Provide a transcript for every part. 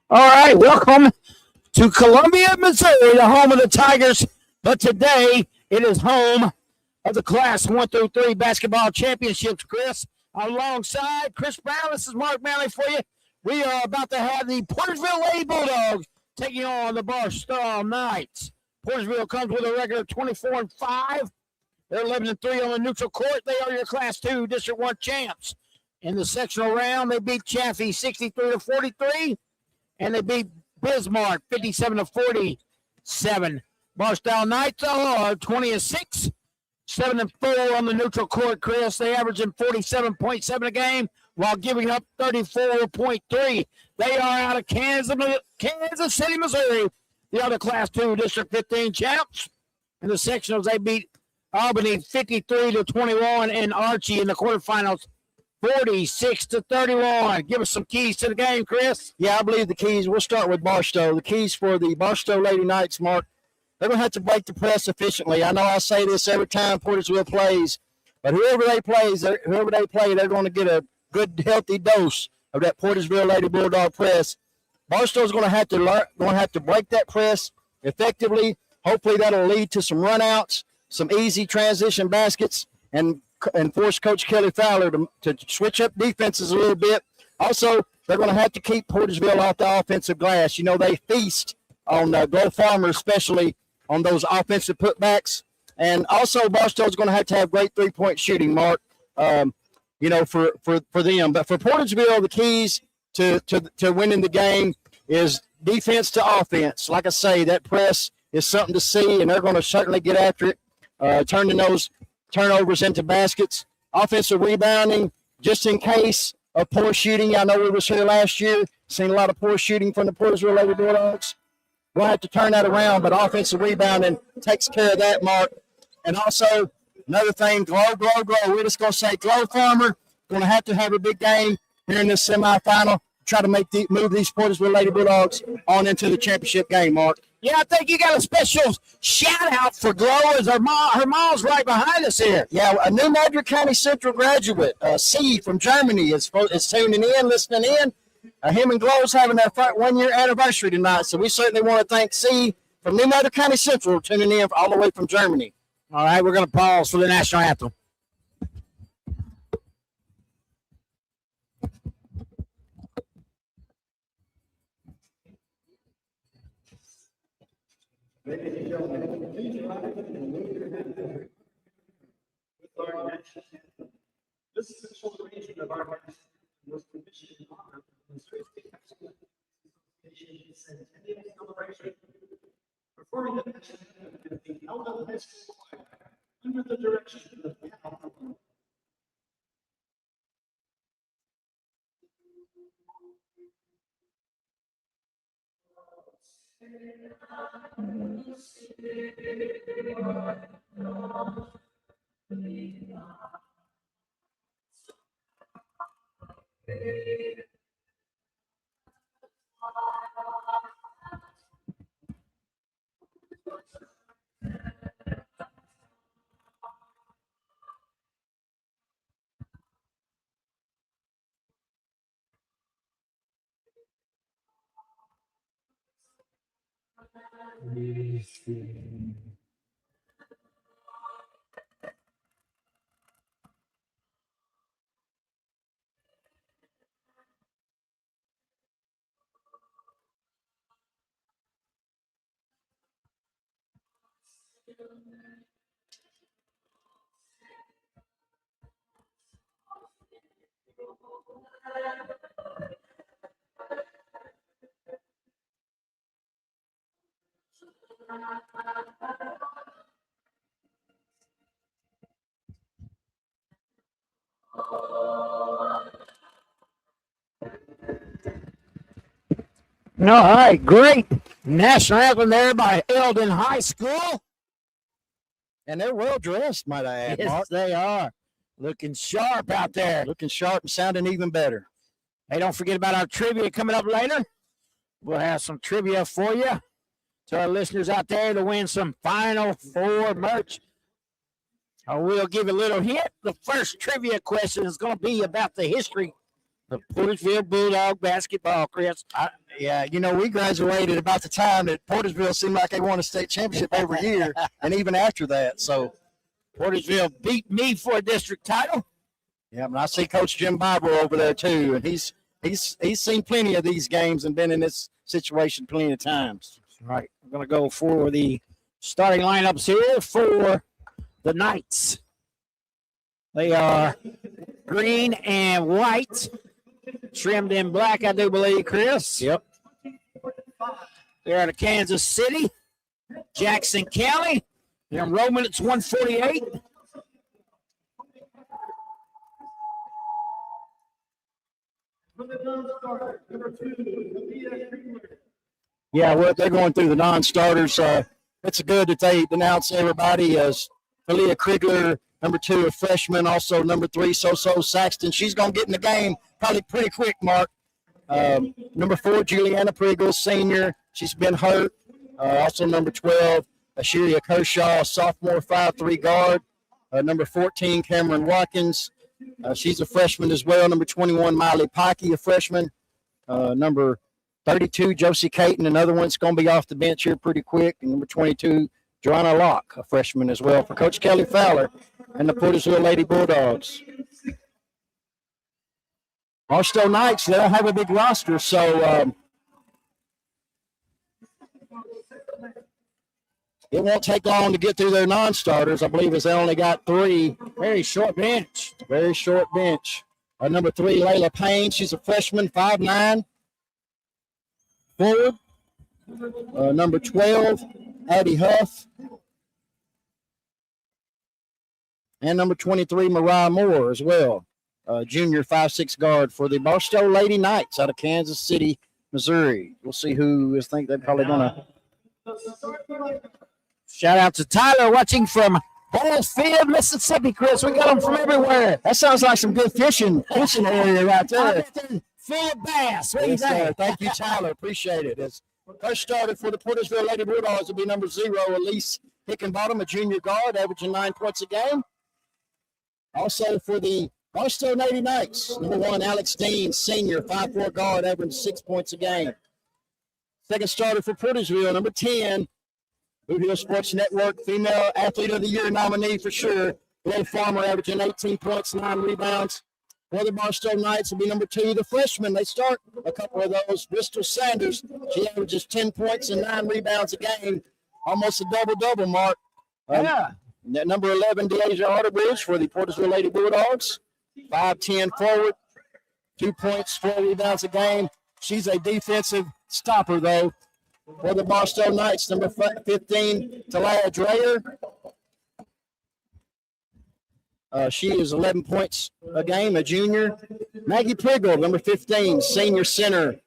All right, welcome to Columbia, Missouri, the home of the Tigers. But today it is home of the Class 1 through 3 basketball championships, Chris. Alongside Chris Brown, this is Mark Manley for you. We are about to have the Portageville Lady Bulldogs taking on the Barstow Knights. Portageville comes with a record of 24-5. They're 11-3 on the neutral court. They are your Class 2 District 1 champs. In the sectional round, they beat Chaffee 63-43. And they beat Bismarck 57-47. Barstow Knights are 20-6, 7-4 on the neutral court, Chris. They averaging 47.7 a game while giving up 34.3. They are out of Kansas City, Missouri. The other Class 2 District 15 champs. In the sectionals, they beat Albany 53-21 and Archie in the quarterfinals 46-31. Give us some keys to the game, Chris. Yeah, I believe the keys. We'll start with Barstow. The keys for the Barstow Lady Knights, Mark, they're going to have to break the press efficiently. I know I say this every time Portageville plays, but whoever they play, they're going to get a good, healthy dose of that Portageville Lady Bulldog press. Barstow's going to have to break that press effectively. Hopefully, that'll lead to some runouts, some easy transition baskets, and force Coach Kelly Fowler to switch up defenses a little bit. Also, they're going to have to keep Portageville off the offensive glass. You know, they feast on Glow Farmer, especially on those offensive putbacks. And also, Barstow's going to have great three-point shooting, Mark, for them. But for Portageville, the keys to winning the game is defense to offense. Like I say, that press is something to see, and they're going to certainly get after it, turning those turnovers into baskets. Offensive rebounding, just in case of poor shooting. I know we was here last year, seen a lot of poor shooting from the Portageville Lady Bulldogs. We'll have to turn that around, but offensive rebounding takes care of that, Mark. And also, another thing, glow. We're just going to say Glow Farmer, going to have a big game here in this semifinal. Try to move these Portageville Lady Bulldogs on into the championship game, Mark. Yeah, I think you got a special shout-out for Glow as her mom's right behind us here. Yeah, a New Madrid County Central graduate, C from Germany, is tuning in, listening in. Him and Glow's having their 1-year anniversary tonight, so we certainly want to thank C from New Madrid County Central tuning in all the way from Germany. All right, we're going to pause for the national anthem. Ladies and gentlemen, please rise and wave your hands with our national anthem. This special arrangement of our national anthem was commissioned in honor of the Missouri State High School Association Centennial Celebration. Performing the national anthem is the Elda High School Choir under the direction of Cal. All right, great national anthem there by Eldon High School. And they're well dressed, might I add, Yes, Mark. they are. Looking sharp out there. Looking sharp and sounding even better. Hey, don't forget about our trivia coming up later. We'll have some trivia for you to our listeners out there to win some Final Four merch. We'll give you a little hint. The first trivia question is going to be about the history the Portageville Bulldog basketball, Chris. Yeah, we graduated about the time that Portageville seemed like they won a state championship every year, and even after that. So Portageville beat me for a district title. yeah, and I see Coach Jim Bible over there too, and he's seen plenty of these games and been in this situation plenty of times. All right, we're going to go for the starting lineups here for the Knights. They are green and white, trimmed in black, I do believe, Chris. Yep. They're out of Kansas City, Jackson County. Their enrollment is 148. Yeah, well, they're going through the non-starters. It's good that they announce everybody as Aaliyah Krigler, number 2, a freshman, also number 3, So Saxton. She's going to get in the game probably pretty quick, Mark. Number 4, Juliana Priggle, senior. She's been hurt. Also number 12, Asheria Kershaw, sophomore, 5'3" guard. Number 14, Cameron Watkins. She's a freshman as well. Number 21, Miley Pikey, a freshman. Number 32, Josie Caton, another one that's going to be off the bench here pretty quick. And number 22, Joanna Locke, a freshman as well for Coach Kelly Fowler and the Portageville Lady Bulldogs. Barstow Knights, they don't have a big roster, so it won't take long to get through their non-starters. I believe they only got 3. Very short bench. Very short bench. Number 3, Layla Payne. She's a freshman, 5'9". Forward. Number 12, Addie Huff. And number 23, Mariah Moore as well. Junior 5'6" guard for the Barstow Lady Knights out of Kansas City, Missouri. We'll see who is think they're probably going to. Shout out to Tyler watching from Hallsfield, Mississippi, Chris. We got them from everywhere. That sounds like some good fishing area right there. Full of bass. What do you Yes, think? thank you, Tyler. Appreciate it. As first started for the Portageville Lady Bulldogs will be number 0, Elise Hickenbottom, a junior guard, averaging 9 points a game. Also for the Barstow Lady Knights, number 1, Alex Dean, senior, 5'4" guard, averaging 6 points a game. Second starter for Portageville, number 10, Blue Hill Sports Network, female athlete of the year nominee for sure. Glenn Farmer, averaging 18 points, 9 rebounds. For the Barstow Knights will be number 2, the freshman. They start a couple of those. Bristol Sanders, she averages 10 points and 9 rebounds a game. Almost a double-double, Mark. Yeah. Number 11, Deasia Arterbridge for the Portageville Lady Bulldogs. 5'10" forward, 2 points, 4 rebounds a game. She's a defensive stopper, though. For the Barstow Knights, number 15, Talia Dreyer. She is 11 points a game, a junior. Maggie Priggle, number 15, senior center,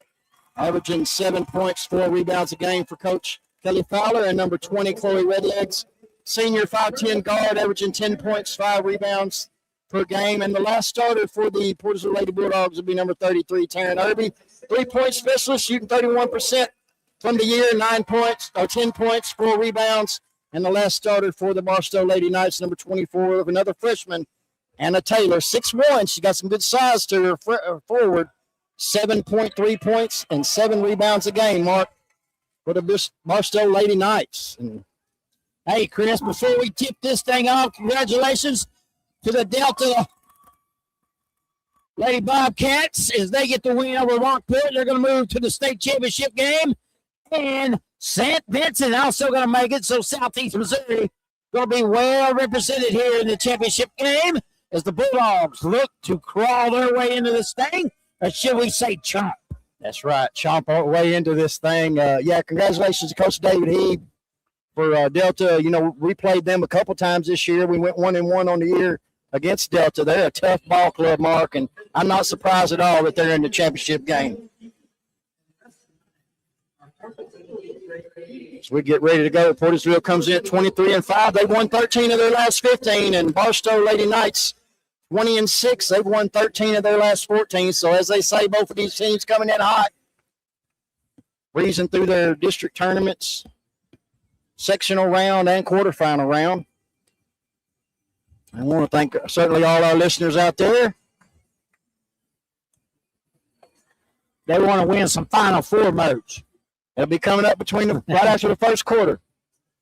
averaging 7 points, 4 rebounds a game for Coach Kelly Fowler. And number 20, Chloe Redlegs, senior 5'10" guard, averaging 10 points, 5 rebounds per game. And the last starter for the Portageville Lady Bulldogs will be number 33, Taryn Irby, 3-point specialist, shooting 31% from the year, 9 points, or 10 points, 4 rebounds. And the last starter for the Barstow Lady Knights, number 24, of another freshman, Anna Taylor, 6'1". She's got some good size to her forward, 7.3 points and 7 rebounds a game, Mark, for the Barstow Lady Knights. And hey, Chris, before we tip this thing off, congratulations to the Delta Lady Bobcats as they get the win over Rockport. They're going to move to the state championship game. And St. Vincent also going to make it, so Southeast Missouri going to be well represented here in the championship game as the Bulldogs look to crawl their way into this thing, or should we say chomp? that's right, chomp our way into this thing. Congratulations to Coach David Heeb for Delta. We played them a couple times this year. We went 1-1 on the year against Delta. They're a tough ball club, Mark, and I'm not surprised at all that they're in the championship game. So we get ready to go. Portageville comes in at 23-5. They've won 13 of their last 15, and Barstow Lady Knights 20-6. They've won 13 of their last 14. So as they say, both of these teams coming in hot, breezing through their district tournaments, sectional round and quarterfinal round. I want to thank certainly all our listeners out there. They want to win some Final Four modes. It'll be coming up right after the first quarter.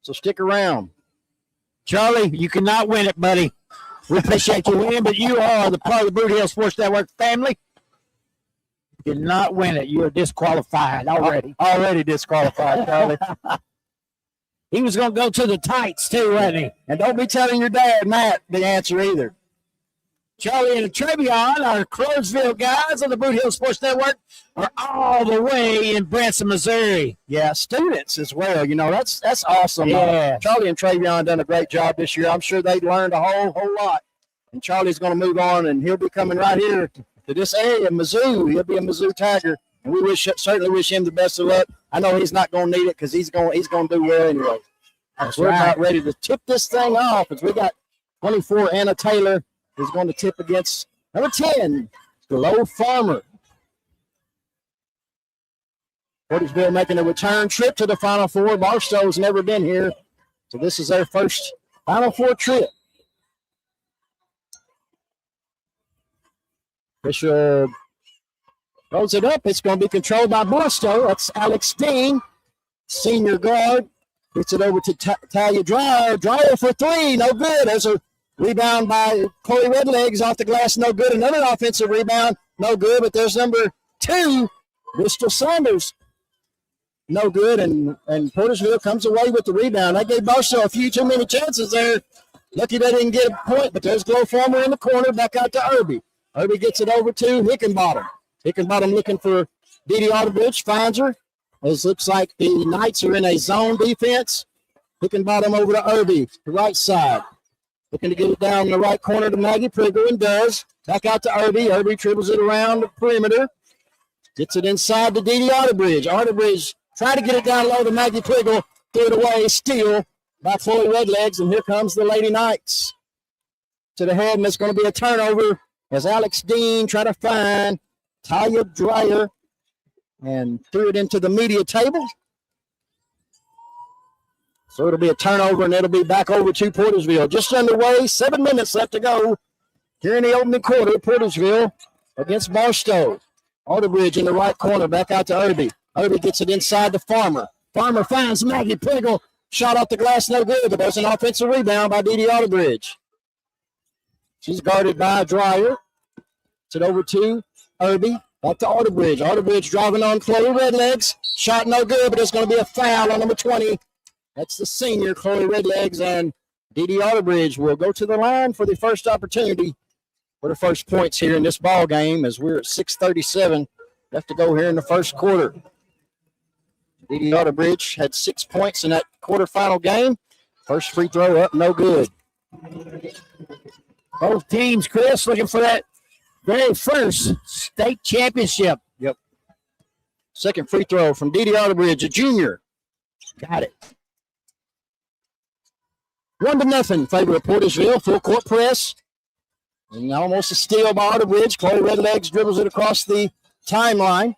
So stick around. Charlie, you cannot win it, buddy. We appreciate you winning, but you are the part of the Boot Hill Sports Network family. You cannot win it. You are disqualified already. Already disqualified, Charlie. He was going to go to the tights, too, wasn't he? And don't be telling your dad, Matt, the answer either. Charlie and Travion, our Crowsville guys on the Boot Hill Sports Network, are all the way in Branson, Missouri. Yeah, students as well. You know, that's awesome. Yeah. Charlie and Travion done a great job this year. I'm sure they learned a whole lot. And Charlie's going to move on, and he'll be coming right here to this area, Mizzou. He'll be a Mizzou Tiger, and we certainly wish him the best of luck. I know he's not going to need it because he's going to do well anyway. We're about ready to tip this thing off as we got 24, Anna Taylor is going to tip against number 10, Glow Farmer. Portageville making a return trip to the Final Four. Barstow's never been here, so this is their first Final Four trip. Fisher throws it up. It's going to be controlled by Barstow. That's Alex Dean, senior guard. Gets it over to Talia Dreyer. Dreyer for three. No good. There's a rebound by Chloe Redlegs off the glass. No good. Another offensive rebound. No good. But there's number 2, Bristol Sanders. No good. And Portageville comes away with the rebound. That gave Barstow a few too many chances there. Lucky they didn't get a point. But there's Glow Farmer in the corner. Back out to Irby. Irby gets it over to Hickenbottom. Hickenbottom looking for Dee Otterbridge. Finds her. It looks like the Knights are in a zone defense. Hickenbottom over to Irby, the right side. Looking to get it down in the right corner to Maggie Priggle, and does. Back out to Irby. Irby dribbles it around the perimeter. Gets it inside to Dee Otterbridge. Otterbridge try to get it down low to Maggie Priggle. Threw it away. Steal by Chloe Redlegs, and here comes the Lady Knights to the head, and it's going to be a turnover as Alex Dean try to find Talia Dreyer and threw it into the media table. So it'll be a turnover, and it'll be back over to Portageville. Just underway, 7 minutes left to go here in the opening quarter. Portageville against Barstow. Otterbridge in the right corner, back out to Irby. Irby gets it inside to Farmer. Farmer finds Maggie Priggle. Shot off the glass, no good, but there's an offensive rebound by Dee Otterbridge. She's guarded by Dreyer. Gets it over to Irby. Back to Otterbridge. Otterbridge driving on Chloe Redlegs. Shot no good, but it's going to be a foul on number 20. That's the senior, Chloe Redlegs, and Dee Otterbridge will go to the line for the first opportunity for the first points here in this ball game as we're at 6:37 left to go here in the first quarter. Dee Otterbridge had 6 points in that quarterfinal game. First free throw up, no good. Both teams, Chris, looking for that very first state championship. Yep. Second free throw from Dee Otterbridge, a junior. Got it. 1-0 favor of Portageville. Full court press. And almost a steal by Otterbridge. Chloe Redlegs dribbles it across the timeline.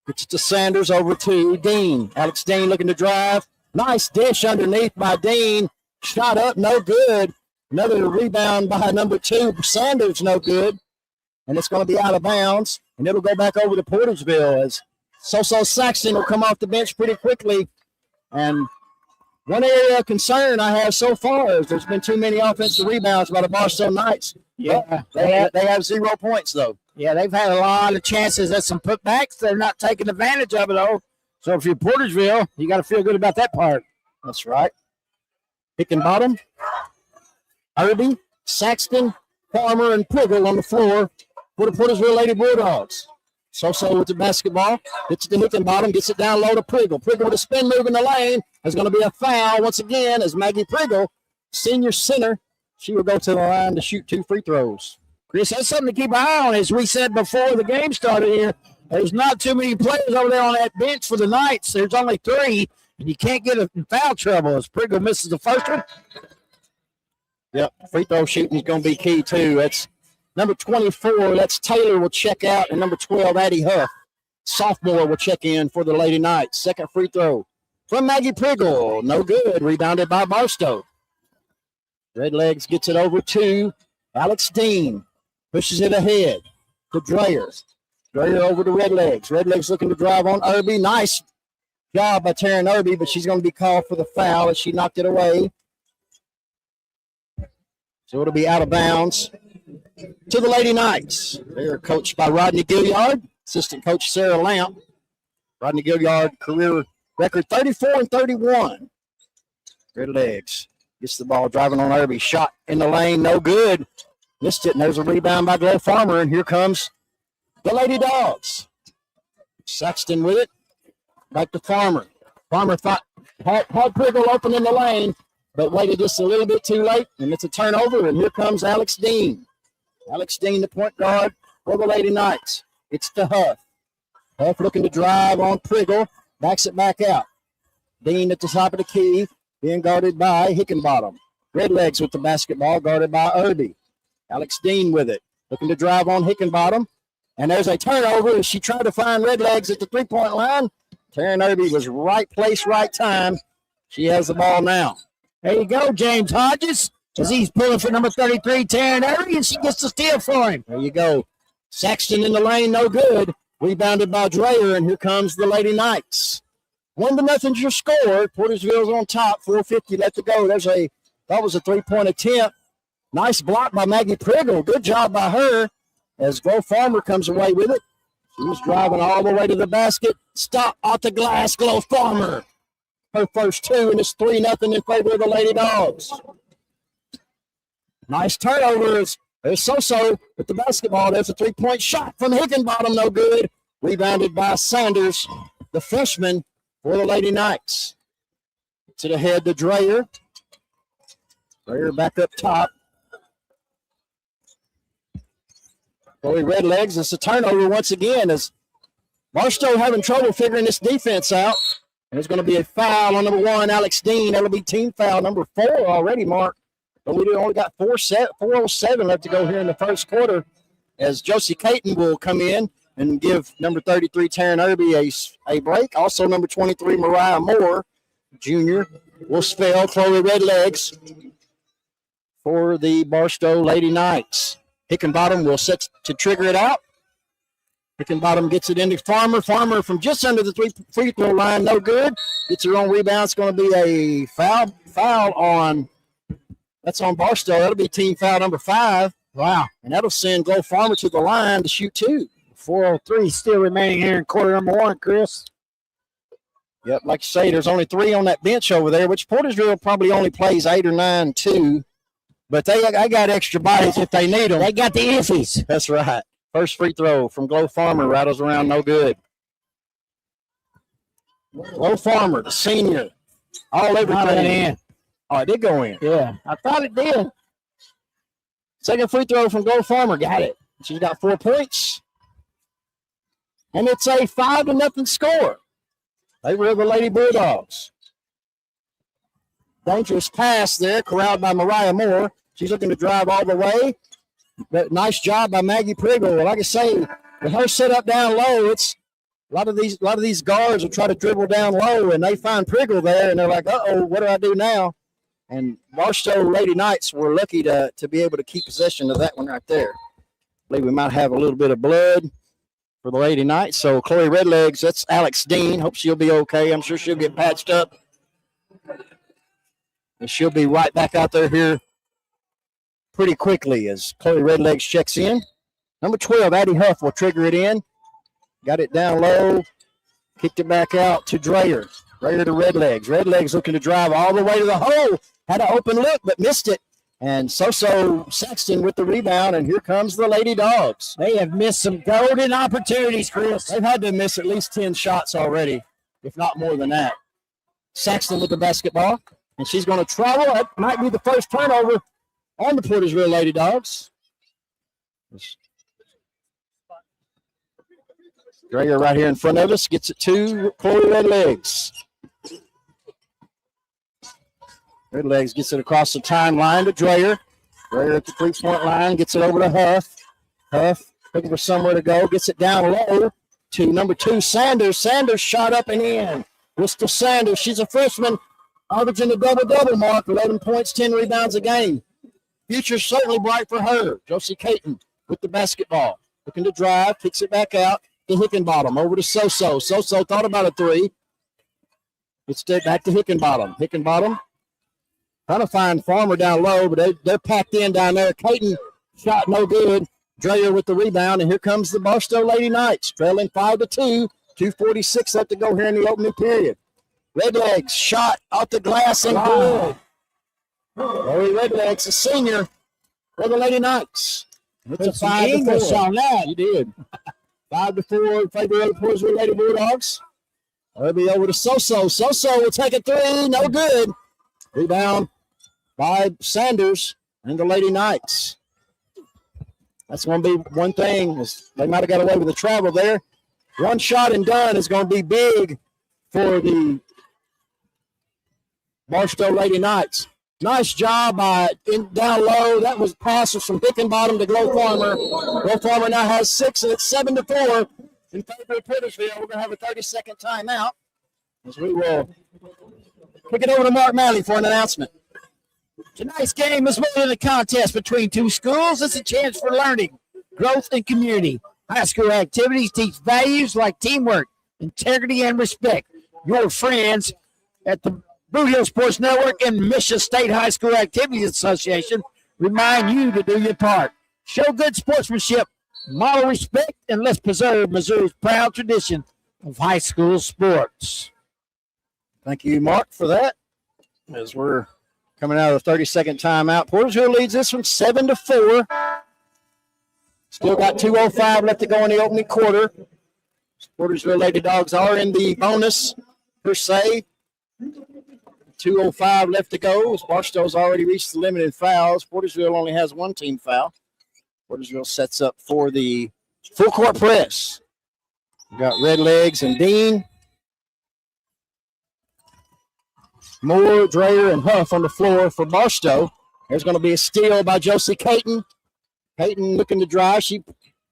Gets it to Sanders over to Dean. Alex Dean looking to drive. Nice dish underneath by Dean. Shot up, no good. Another rebound by number 2. Sanders, no good. And it's going to be out of bounds. And it'll go back over to Portageville as So Saxton will come off the bench pretty quickly. And one area of concern I have so far is there's been too many offensive rebounds by the Barstow Knights. Yeah. They have 0 points, though. Yeah, they've had a lot of chances at some putbacks. They're not taking advantage of it, though. So if you're Portageville, you got to feel good about that part. That's right. Hickenbottom, Irby, Saxton, Farmer, and Priggle on the floor for the Portageville Lady Bulldogs. So with the basketball. Gets it to Hickenbottom, gets it down low to Priggle. Priggle with a spin move in the lane. There's going to be a foul once again as Maggie Priggle, senior center, she will go to the line to shoot 2 free throws. Chris, that's something to keep an eye on. As we said before the game started here, there's not too many players over there on that bench for the Knights. There's only 3, and you can't get in foul trouble as Priggle misses the first one. Yep, free throw shooting is going to be key, too. That's number 24. That's Taylor will check out, and number 12, Addie Huff, sophomore, will check in for the Lady Knights. Second free throw from Maggie Priggle. No good. Rebounded by Barstow. Redlegs gets it over to Alex Dean. Pushes it ahead to Dreyer. Dreyer over to Redlegs. Redlegs looking to drive on Irby. Nice job by Taryn Irby, but she's going to be called for the foul as she knocked it away. So it'll be out of bounds to the Lady Knights. They're coached by Rodney Gilliard, assistant coach Sarah Lamp. Rodney Gilliard, career record 34-31. Redlegs gets the ball driving on Irby. Shot in the lane, no good. Missed it, and there's a rebound by Glow Farmer, and here comes the Lady Dogs. Saxton with it. Back to Farmer. Farmer had Priggle open in the lane, but waited just a little bit too late, and it's a turnover, and here comes Alex Dean. Alex Dean, the point guard for the Lady Knights. It's to Huff. Huff looking to drive on Priggle. Backs it back out. Dean at the top of the key, being guarded by Hickenbottom. Redlegs with the basketball, guarded by Irby. Alex Dean with it. Looking to drive on Hickenbottom. And there's a turnover as she tried to find Redlegs at the three-point line. Taryn Irby was right place, right time. She has the ball now. There you go, James Hodges, as he's pulling for number 33, Taryn Irby, and she gets the steal for him. There you go. Saxton in the lane, no good. Rebounded by Dreyer, and here comes the Lady Knights. 1-0 your score. Portageville's on top, 4:50 left to go. That was a three-point attempt. Nice block by Maggie Priggle. Good job by her as Glow Farmer comes away with it. She was driving all the way to the basket. Stop off the glass, Glow Farmer. Her first two, and it's 3-0 in favor of the Lady Dogs. Nice turnover. There's So-So with the basketball. There's a three-point shot from Hickenbottom, no good. Rebounded by Sanders, the freshman for the Lady Knights. To the head to Dreyer. Dreyer back up top. Chloe Redlegs. It's a turnover once again as Barstow having trouble figuring this defense out. And there's going to be a foul on number 1, Alex Dean. That'll be team foul number 4 already, Mark. But we only got 4:07 left to go here in the first quarter as Josie Caton will come in and give number 33, Taryn Irby, a break. Also, number 23, Mariah Moore, Jr., will spell Chloe Redlegs for the Barstow Lady Knights. Hickenbottom will set to trigger it out. Hickenbottom gets it into Farmer. Farmer from just under the free throw line, no good. Gets her own rebound. It's going to be a foul on. That's on Barstow. That'll be team foul number 5. Wow. And that'll send Glow Farmer to the line to shoot 2. 4:03 still remaining here in quarter number 1, Chris. Yep, like you say, there's only 3 on that bench over there, which Portageville probably only plays 8 or 9 too. But I got extra bodies if they need them. They got the iffies. That's right. First free throw from Glow Farmer, rattles around, no good. Glow Farmer, the senior, all everything. In. Oh, it did go in. Yeah, I thought it did. Second free throw from Glow Farmer, got it. She's got 4 points. And it's a 5-0 score. They were the Lady Bulldogs. Dangerous pass there, corralled by Mariah Moore. She's looking to drive all the way. But nice job by Maggie Priggle. Like I say, with her set up down low, it's a lot of these guards will try to dribble down low, and they find Priggle there, and they're like, uh-oh, what do I do now? And Barstow Lady Knights were lucky to be able to keep possession of that one right there. I believe we might have a little bit of blood for the Lady Knights. So Chloe Redlegs, that's Alex Dean. Hope she'll be okay. I'm sure she'll get patched up. And she'll be right back out there here pretty quickly as Chloe Redlegs checks in. Number 12, Addie Huff will trigger it in. Got it down low. Kicked it back out to Dreyer. Dreyer to Redlegs. Redlegs looking to drive all the way to the hole. Had an open look, but missed it. And So-So Sexton with the rebound, and here comes the Lady Dogs. They have missed some golden opportunities, Chris. They've had to miss at least 10 shots already, if not more than that. Sexton with the basketball, and she's going to travel. That might be the first turnover on the Portageville Lady Dogs. Dreyer right here in front of us gets it to Chloe Redlegs. Redlegs gets it across the timeline to Dreyer. Dreyer at the three-point line gets it over to Huff. Huff looking for somewhere to go. Gets it down low to number 2, Sanders. Sanders shot up and in. Crystal Sanders, she's a freshman, averaging a double-double mark, 11 points, 10 rebounds a game. Future's certainly bright for her. Josie Caton with the basketball. looking to drive, kicks it back out to Hickenbottom, over to Soso. Soso thought about a three. It's back to Hickenbottom. Hickenbottom trying to find Farmer down low, but they're packed in down there. Caton shot no good. Dreyer with the rebound, and here comes the Barstow Lady Knights, trailing 5-2. 2:46 left to go here in the opening period. Redlegs shot off the glass and good. Lori Redlegs, a senior for the Lady Knights. It's a 5-4 on that. You did. 5-4 in favor of the Portageville Lady Bulldogs. It'll be over to Soso. Soso will take a three. No good. Rebound by Sanders and the Lady Knights. That's going to be one thing. They might have got away with the travel there. One shot and done is going to be big for the Barstow Lady Knights. Nice job down low. That was passes from Hickenbottom to Glow Farmer. Glow Farmer now has 6, and it's 7-4 in favor of Portageville. We're going to have a 30-second timeout as we will kick it over to Mark Malley for an announcement. Tonight's game is more than a contest between two schools. It's a chance for learning, growth, and community. High school activities teach values like teamwork, integrity, and respect. Your friends at the Boot Hill Sports Network and Mission State High School Activities Association remind you to do your part. Show good sportsmanship, model respect, and let's preserve Missouri's proud tradition of high school sports. Thank you, Mark, for that. As we're coming out of the 30-second timeout, Portageville leads this one 7-4. Still got 2:05 left to go in the opening quarter. Portageville Lady Dogs are in the bonus, per se. 2:05 left to go. As Barstow's already reached the limit in fouls. Portageville only has one team foul. Portageville sets up for the full court press. We've got Redlegs and Dean. Moore, Dreyer, and Huff on the floor for Barstow. There's going to be a steal by Josie Caton. Caton looking to drive. She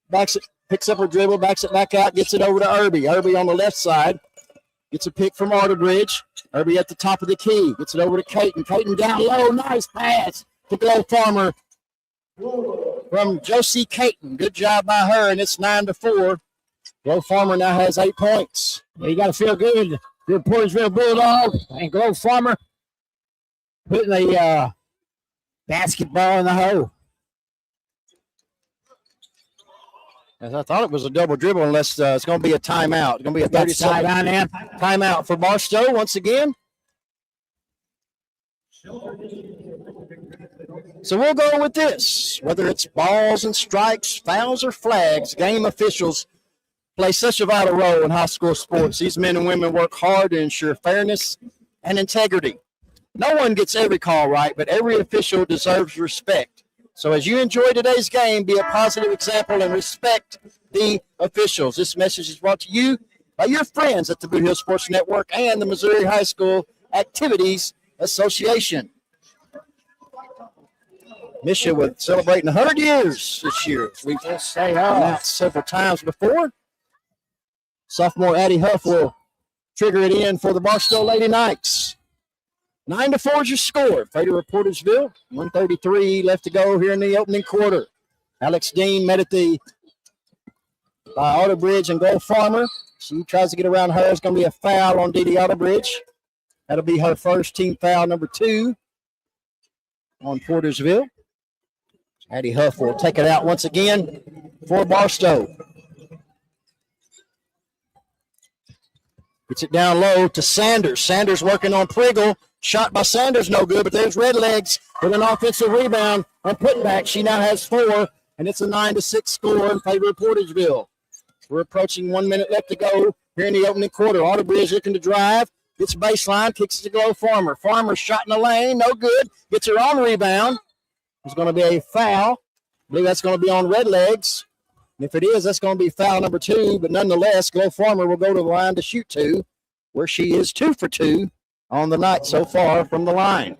backs it, picks up her dribble, backs it back out, gets it over to Irby. Irby on the left side. Gets a pick from Arterbridge. Irby at the top of the key. Gets it over to Caton. Caton down low. Nice pass to Glow Farmer from Josie Caton. Good job by her, and it's 9-4. Glow Farmer now has 8 points. Yeah, you got to feel good. Good Portageville Bulldog and Glow Farmer putting the basketball in the hole. As I thought it was a double dribble, unless it's going to be a timeout. It's going to be a 30-second timeout for Barstow once again. So we'll go with this. Whether it's balls and strikes, fouls or flags, game officials play such a vital role in high school sports. These men and women work hard to ensure fairness and integrity. No one gets every call right, but every official deserves respect. So as you enjoy today's game, be a positive example and respect the officials. This message is brought to you by your friends at the Boot Hill Sports Network and the Missouri High School Activities Association. Misha with celebrating 100 years this year. We've announced several times before. Sophomore Addie Huff will trigger it in for the Barstow Lady Knights. 9-4 is your score. Favor of Portageville. 1:33 left to go here in the opening quarter. Alex Dean met at the by Arterbridge and Glow Farmer. She tries to get around her. It's going to be a foul on Dee Arterbridge. That'll be her first team foul, number 2 on Portageville. Addie Huff will take it out once again for Barstow. Gets it down low to Sanders. Sanders working on Priggle. Shot by Sanders, no good, but there's Redlegs with an offensive rebound and putback. She now has 4, and it's a 9-6 score in favor of Portageville. We're approaching 1 minute left to go here in the opening quarter. Arterbridge looking to drive. Gets baseline, kicks it to Glow Farmer. Farmer shot in the lane, no good. Gets her on rebound. There's going to be a foul. I believe that's going to be on Redlegs. And if it is, that's going to be foul number 2. But nonetheless, Glow Farmer will go to the line to shoot 2, where she is 2 for 2 on the night so far from the line.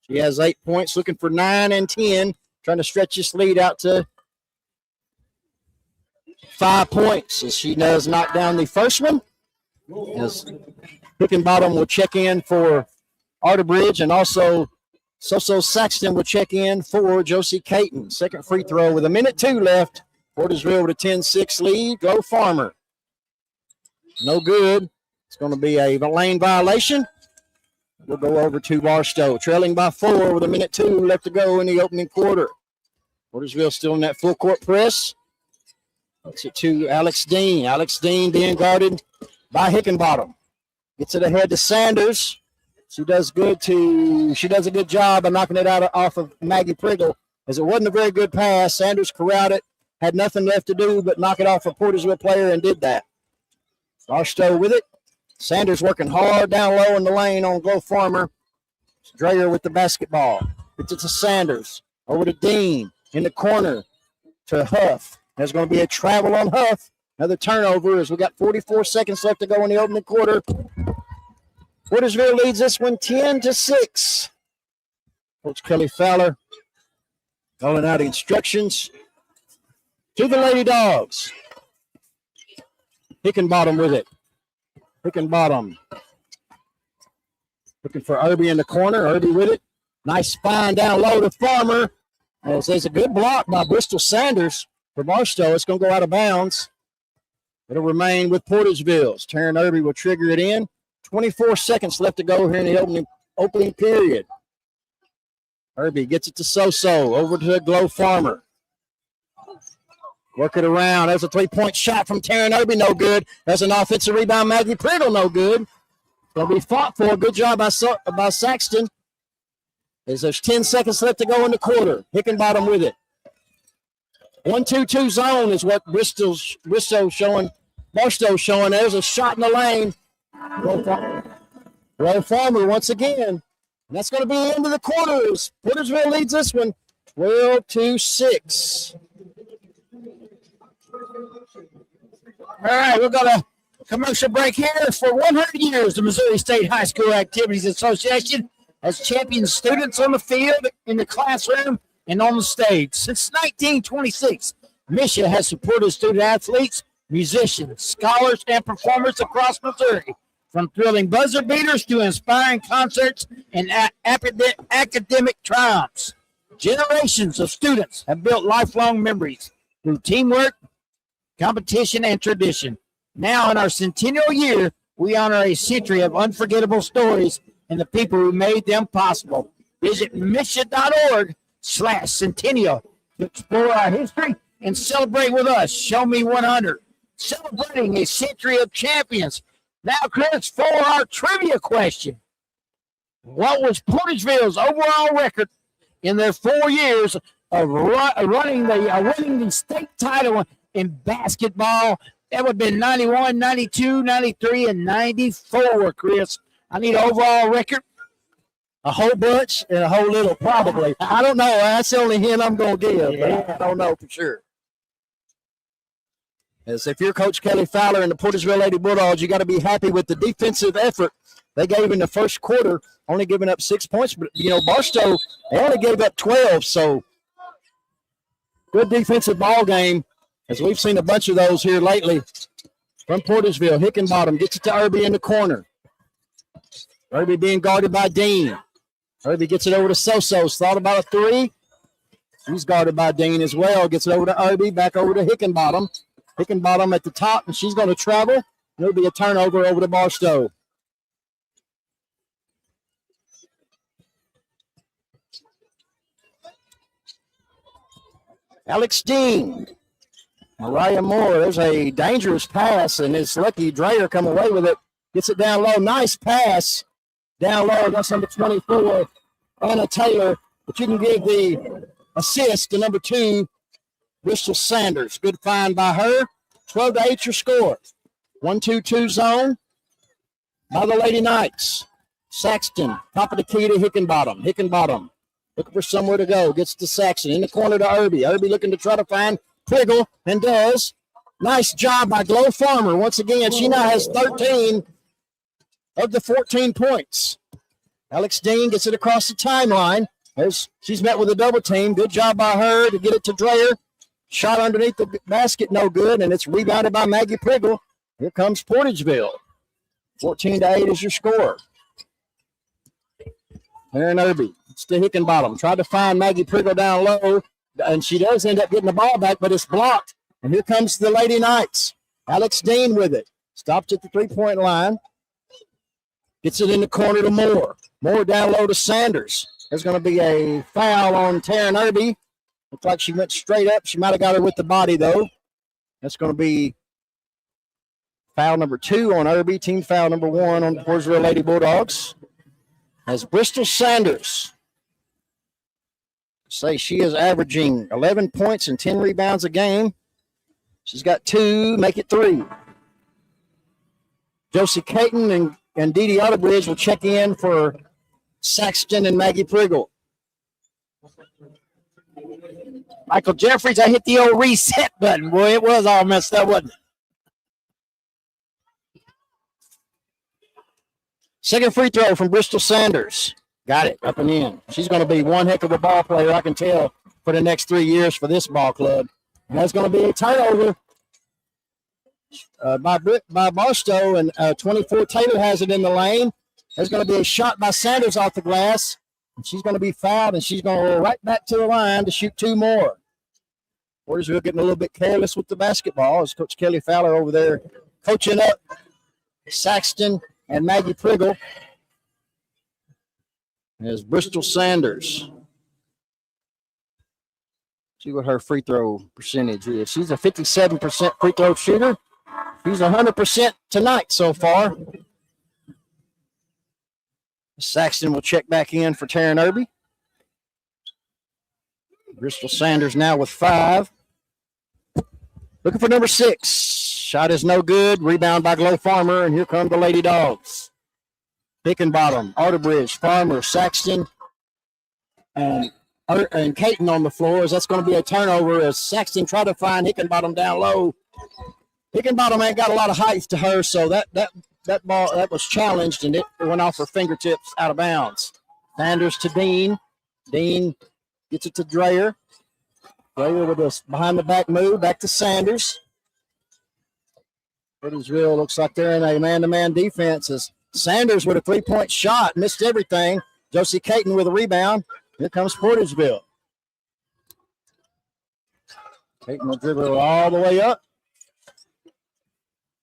She has 8 points, looking for 9 and 10, trying to stretch this lead out to 5 points as she does knock down the first one. As Hickenbottom will check in for Arterbridge, and also Soso Saxton will check in for Josie Caton. Second free throw with 1:02 left Portageville with a 10-6 lead. Go Farmer. No good. It's going to be a lane violation. We'll go over to Barstow, trailing by 4 with 1:02 left to go in the opening quarter. Portageville still in that full court press. Gets it to Alex Dean. Alex Dean being guarded by Hickenbottom. Gets it ahead to Sanders. She does a good job of knocking it out off of Maggie Priggle, as it wasn't a very good pass. Sanders corralled it, had nothing left to do but knock it off a Portageville player and did that. Barstow with it. Sanders working hard down low in the lane on Glow Farmer. Dreyer with the basketball. Gets it to Sanders. Over to Dean in the corner to Huff. There's going to be a travel on Huff. Another turnover as we got 44 seconds left to go in the opening quarter. Portageville leads this one 10-6. Coach Kelly Fowler calling out instructions to the Lady Dogs. Hickenbottom with it. Hickenbottom looking for Irby in the corner. Irby with it. Nice spine down low to Farmer. As there's a good block by Bristol Sanders for Barstow. It's going to go out of bounds. It'll remain with Portageville's. Taryn Irby will trigger it in. 24 seconds left to go here in the opening period. Irby gets it to Soso. Over to Glow Farmer. Work it around. There's a three-point shot from Taryn Irby. No good. There's an offensive rebound. Maggie Priggle. No good. Going to be fought for. Good job by Saxton. As there's 10 seconds left to go in the quarter. Hickenbottom with it. 1-2-2 zone is what Bristow's showing. Barstow's showing. There's a shot in the lane. Glow Farmer once again. And that's going to be the end of the quarters. Portageville leads this one 12-6. All right, we're going to commercial break here. For 100 years, the Missouri State High School Activities Association has championed students on the field, in the classroom, and on the stage. Since 1926, MSHA has supported student athletes, musicians, scholars, and performers across Missouri, from thrilling buzzer beaters to inspiring concerts and academic triumphs. Generations of students have built lifelong memories through teamwork, competition, and tradition. Now, in our centennial year, we honor a century of unforgettable stories and the people who made them possible. Visit MSHA.org/centennial to explore our history and celebrate with us. Show Me 100, celebrating a century of champions. Now, Chris, for our trivia question, what was Portageville's overall record in their 4 years of winning the state title in basketball? That would have been 91, 92, 93, and 94, Chris. I need an overall record. A whole bunch and a whole little, probably. I don't know. That's the only hint I'm going to give, but I don't know for sure. As if you're Coach Kelly Fowler and the Portageville Lady Bulldogs, you got to be happy with the defensive effort they gave in the first quarter, only giving up 6 points. But, Barstow, they only gave up 12, so good defensive ball game, as we've seen a bunch of those here lately from Portageville. Hickenbottom gets it to Irby in the corner. Irby being guarded by Dean. Irby gets it over to Soso's. Thought about a three. He's guarded by Dean as well. Gets it over to Irby, back over to Hickenbottom. Hickenbottom at the top, and she's going to travel. It'll be a turnover over to Barstow. Alex Dean. Mariah Moore. There's a dangerous pass, and it's lucky Dreyer come away with it. Gets it down low. Nice pass. Down low. That's number 24, Anna Taylor. But you can give the assist to number 2, Bristol Sanders. Good find by her. 12-8 your score. 1-2-2 zone by the Lady Knights. Saxton, top of the key to Hickenbottom. Hickenbottom looking for somewhere to go. Gets to Saxton. In the corner to Irby. Irby looking to try to find Priggle, and does. Nice job by Glow Farmer. Once again, she now has 13 of the 14 points. Alex Dean gets it across the timeline. She's met with a double team. Good job by her to get it to Dreyer. Shot underneath the basket, no good, and it's rebounded by Maggie Priggle. Here comes Portageville. 14-8 is your score. Aaron Irby. It's to Hickenbottom. Tried to find Maggie Priggle down low, and she does end up getting the ball back, but it's blocked And here comes the Lady Knights. Alex Dean with it. Stops at the three-point line. Gets it in the corner to Moore. Moore down low to Sanders. There's going to be a foul on Taryn Irby. Looks like she went straight up. She might have got her with the body, though. That's going to be foul number 2 on Irby. Team foul number 1 on the Portageville Lady Bulldogs. As Bristol Sanders say she is averaging 11 points and 10 rebounds a game. She's got 2, make it 3. Josie Caton and Dee Dee Otterbridge will check in for Saxton and Maggie Priggle. Michael Jeffries, I hit the old reset button. Boy, it was all messed up, wasn't it? Second free throw from Bristol Sanders. Got it, up and in. She's going to be one heck of a ball player, I can tell, for the next 3 years for this ball club. And that's going to be a turnover by Barstow, and 24 Taylor has it in the lane. There's going to be a shot by Sanders off the glass, and she's going to be fouled, and she's going to roll right back to the line to shoot 2 more. Portageville getting a little bit careless with the basketball as Coach Kelly Fowler over there coaching up Saxton and Maggie Priggle. As Bristol Sanders. See what her free throw percentage is. She's a 57% free throw shooter. She's 100% tonight so far. Saxton will check back in for Taryn Irby. Bristol Sanders now with 5. Looking for number 6. Shot is no good. Rebound by Glow Farmer, and here come the Lady Dogs. Hickenbottom, Otterbridge, Farmer, Saxton, and Caton on the floor. As that's going to be a turnover as Saxton tried to find Hickenbottom down low. Hickenbottom ain't got a lot of height to her, so that ball that was challenged, and it went off her fingertips out of bounds. Sanders to Dean. Dean gets it to Dreyer. Dreyer with a behind-the-back move, back to Sanders. Portageville looks like they're in a man-to-man defense as Sanders with a 3-point shot, missed everything. Josie Caton with a rebound. Here comes Portageville. Caton will dribble all the way up.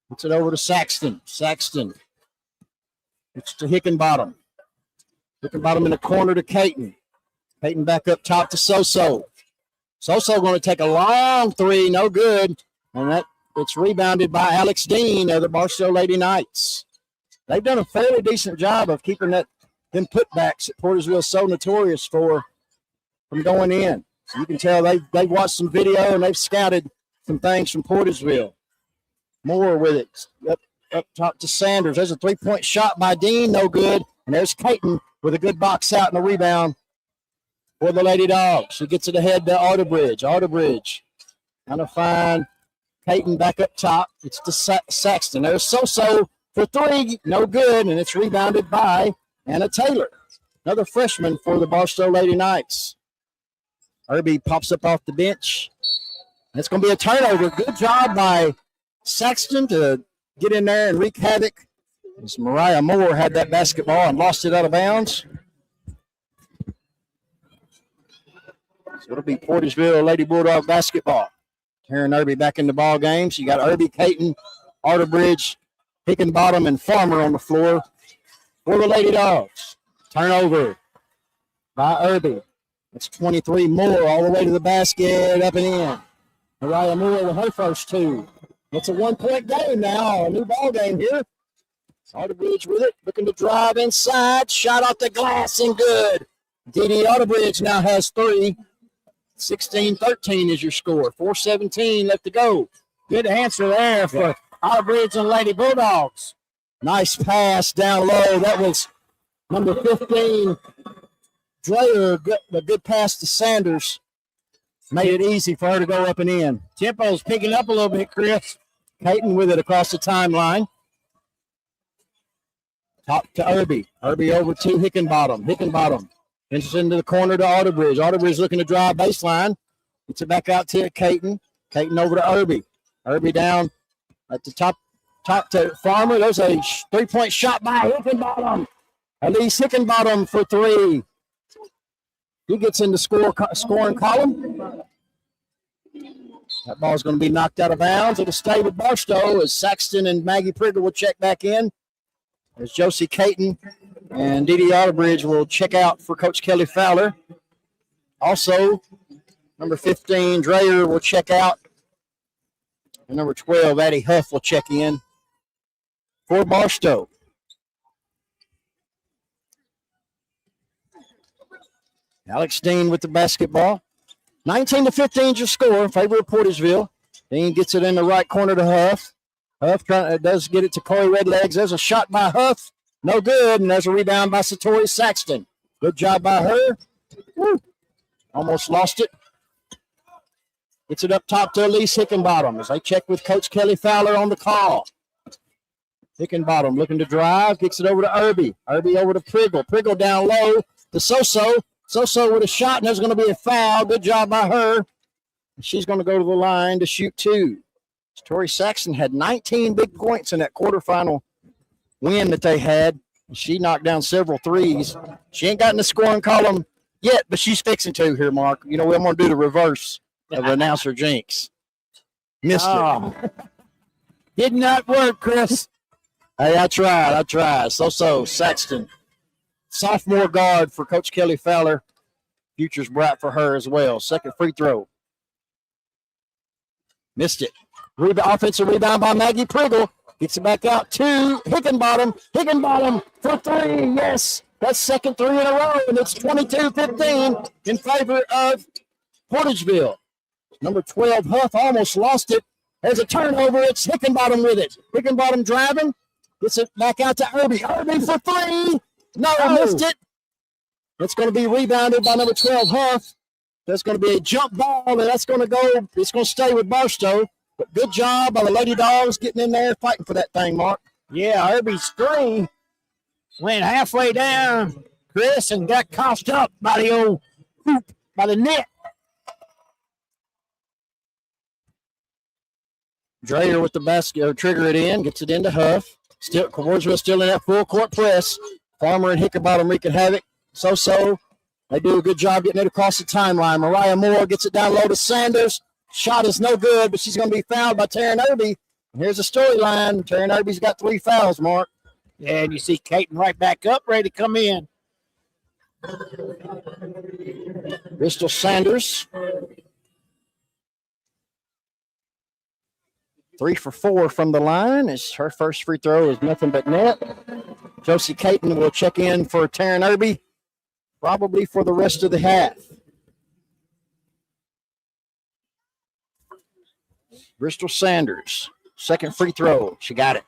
Puts it over to Saxton. Saxton. It's to Hickenbottom. Hickenbottom in the corner to Caton. Caton back up top to Soso. Soso going to take a long 3, no good. And it's rebounded by Alex Dean of the Barstow Lady Knights. They've done a fairly decent job of keeping them putbacks that Portageville is so notorious for from going in. So you can tell they've watched some video and they've scouted some things from Portageville. Moore with it up top to Sanders. There's a 3-point shot by Dean, no good. And there's Caton with a good box out and a rebound for the Lady Dogs. Who gets it ahead to Otterbridge. Otterbridge trying to find Caton back up top. It's to Saxton. There's Soso for 3, no good, and it's rebounded by Anna Taylor, another freshman for the Barstow Lady Knights. Irby pops up off the bench. And it's going to be a turnover. Good job by Saxton to get in there and wreak havoc. As Mariah Moore had that basketball and lost it out of bounds. So it'll be Portageville Lady Bulldog basketball. Taryn Irby back in the ball game. So you got Irby, Caton, Otterbridge, Hickenbottom, and Farmer on the floor for the Lady Dogs. Turnover by Irby. It's 23 Moore all the way to the basket, up and in. Mariah Moore with her first 2. It's a 1-point game now, a new ball game here. Otterbridge with it, looking to drive inside. Shot off the glass and good. Dee Dee Otterbridge now has 3. 16-13 is your score. 4:17 left to go. Good answer there for Otterbridge and Lady Bulldogs. Nice pass down low. That was number 15, Dreyer. A good pass to Sanders. Made it easy for her to go up and in. Tempo's picking up a little bit, Chris. Caton with it across the timeline. Top to Irby. Irby over to Hickenbottom. Hickenbottom inches into the corner to Otterbridge. Otterbridge looking to drive baseline. Gets it back out to Caton. Caton over to Irby. Irby down at the top to Farmer. There's a 3-point shot by Hickenbottom. Elise Hickenbottom for 3. He gets in the scoring column. That ball's going to be knocked out of bounds. It'll stay with Barstow as Saxton and Maggie Priggle will check back in. As Josie Caton and Dee Dee Otterbridge will check out for Coach Kelly Fowler. Also, number 15, Dreyer will check out. And number 12, Addie Huff will check in for Barstow. Alex Dean with the basketball. 19-15 is your score in favor of Portageville. Dean gets it in the right corner to Huff. Huff does get it to Corey Redlegs. There's a shot by Huff. No good. And there's a rebound by Satori Saxton. Good job by her. Woo. Almost lost it. Gets it up top to Elise Hickenbottom as they check with Coach Kelly Fowler on the call. Hickenbottom looking to drive. Kicks it over to Irby. Irby over to Priggle. Priggle down low to Soso. Soso with a shot, and there's going to be a foul. Good job by her. She's going to go to the line to shoot two. Tori Saxton had 19 big points in that quarterfinal win that they had. She knocked down several threes. She ain't gotten the scoring column yet, but she's fixing to here, Mark. You know, I'm going to do the reverse of announcer jinx. Missed it. Did not work, Chris. Hey, I tried. So, Saxton. Sophomore guard for Coach Kelly Fowler. Future's bright for her as well. Second free throw. Missed it. Offensive rebound by Maggie Priggle. Gets it back out to Hickenbottom. Hickenbottom for three. Yes. That's second three in a row, and it's 22-15 in favor of Portageville. Number 12, Huff, almost lost it. There's a turnover. It's Hickenbottom with it. Hickenbottom driving. Gets it back out to Irby. Irby for three. No, missed it. It's going to be rebounded by number 12, Huff. That's going to be a jump ball, and that's going to go. It's going to stay with Barstow. But good job by the Lady Dogs getting in there fighting for that thing, Mark. Yeah, Irby's three went halfway down, Chris, and got coughed up by the old hoop, by the net. Dreyer with the basket, trigger it in, gets it into Huff. Still, Wardsville still in that full court press. Farmer and Hickenbottom wreaking havoc. So, they do a good job getting it across the timeline. Mariah Moore gets it down low to Sanders. Shot is no good, but she's going to be fouled by Taryn Irby. And here's the storyline. Taryn Irby's got 3 fouls, Mark. Yeah, and you see Caton right back up, ready to come in. Bristol Sanders. 3 for 4 from the line. As her first free throw is nothing but net. Josie Caton will check in for Taryn Irby, probably for the rest of the half. Bristol Sanders, second free throw. She got it.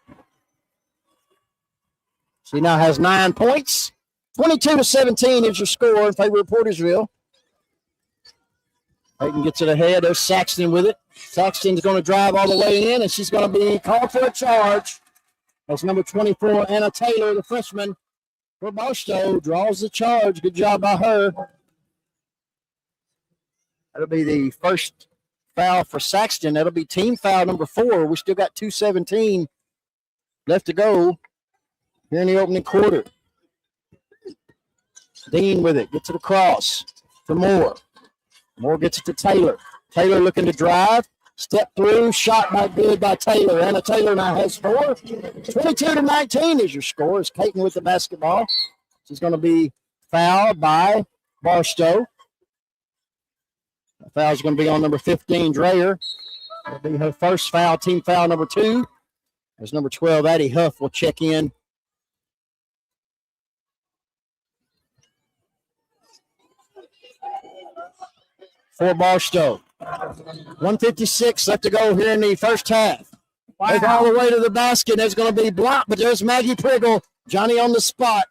She now has 9 points. 22-17 is your score in favor of Portageville. Hayden gets it ahead. There's Saxton with it. Saxton's going to drive all the way in, and she's going to be called for a charge. That's number 24, Anna Taylor, the freshman for Barstow, draws the charge. Good job by her. That'll be the first foul for Saxton. That'll be team foul number 4. We still got 2:17 left to go here in the opening quarter. Dean with it. Gets it across to Moore. Moore gets it to Taylor. Taylor looking to drive. Step through. Shot not good by Taylor. Anna Taylor now has 4. 22-19 is your score. It's Caton with the basketball. She's going to be fouled by Barstow. The foul's going to be on number 15, Dreyer. It'll be her first foul, team foul number 2. As number 12, Addie Huff will check in. For Barstow. 1:56 left to go here in the first half. Wow. All the way to the basket. There's going to be blocked, but there's Maggie Priggle. Johnny on the spot.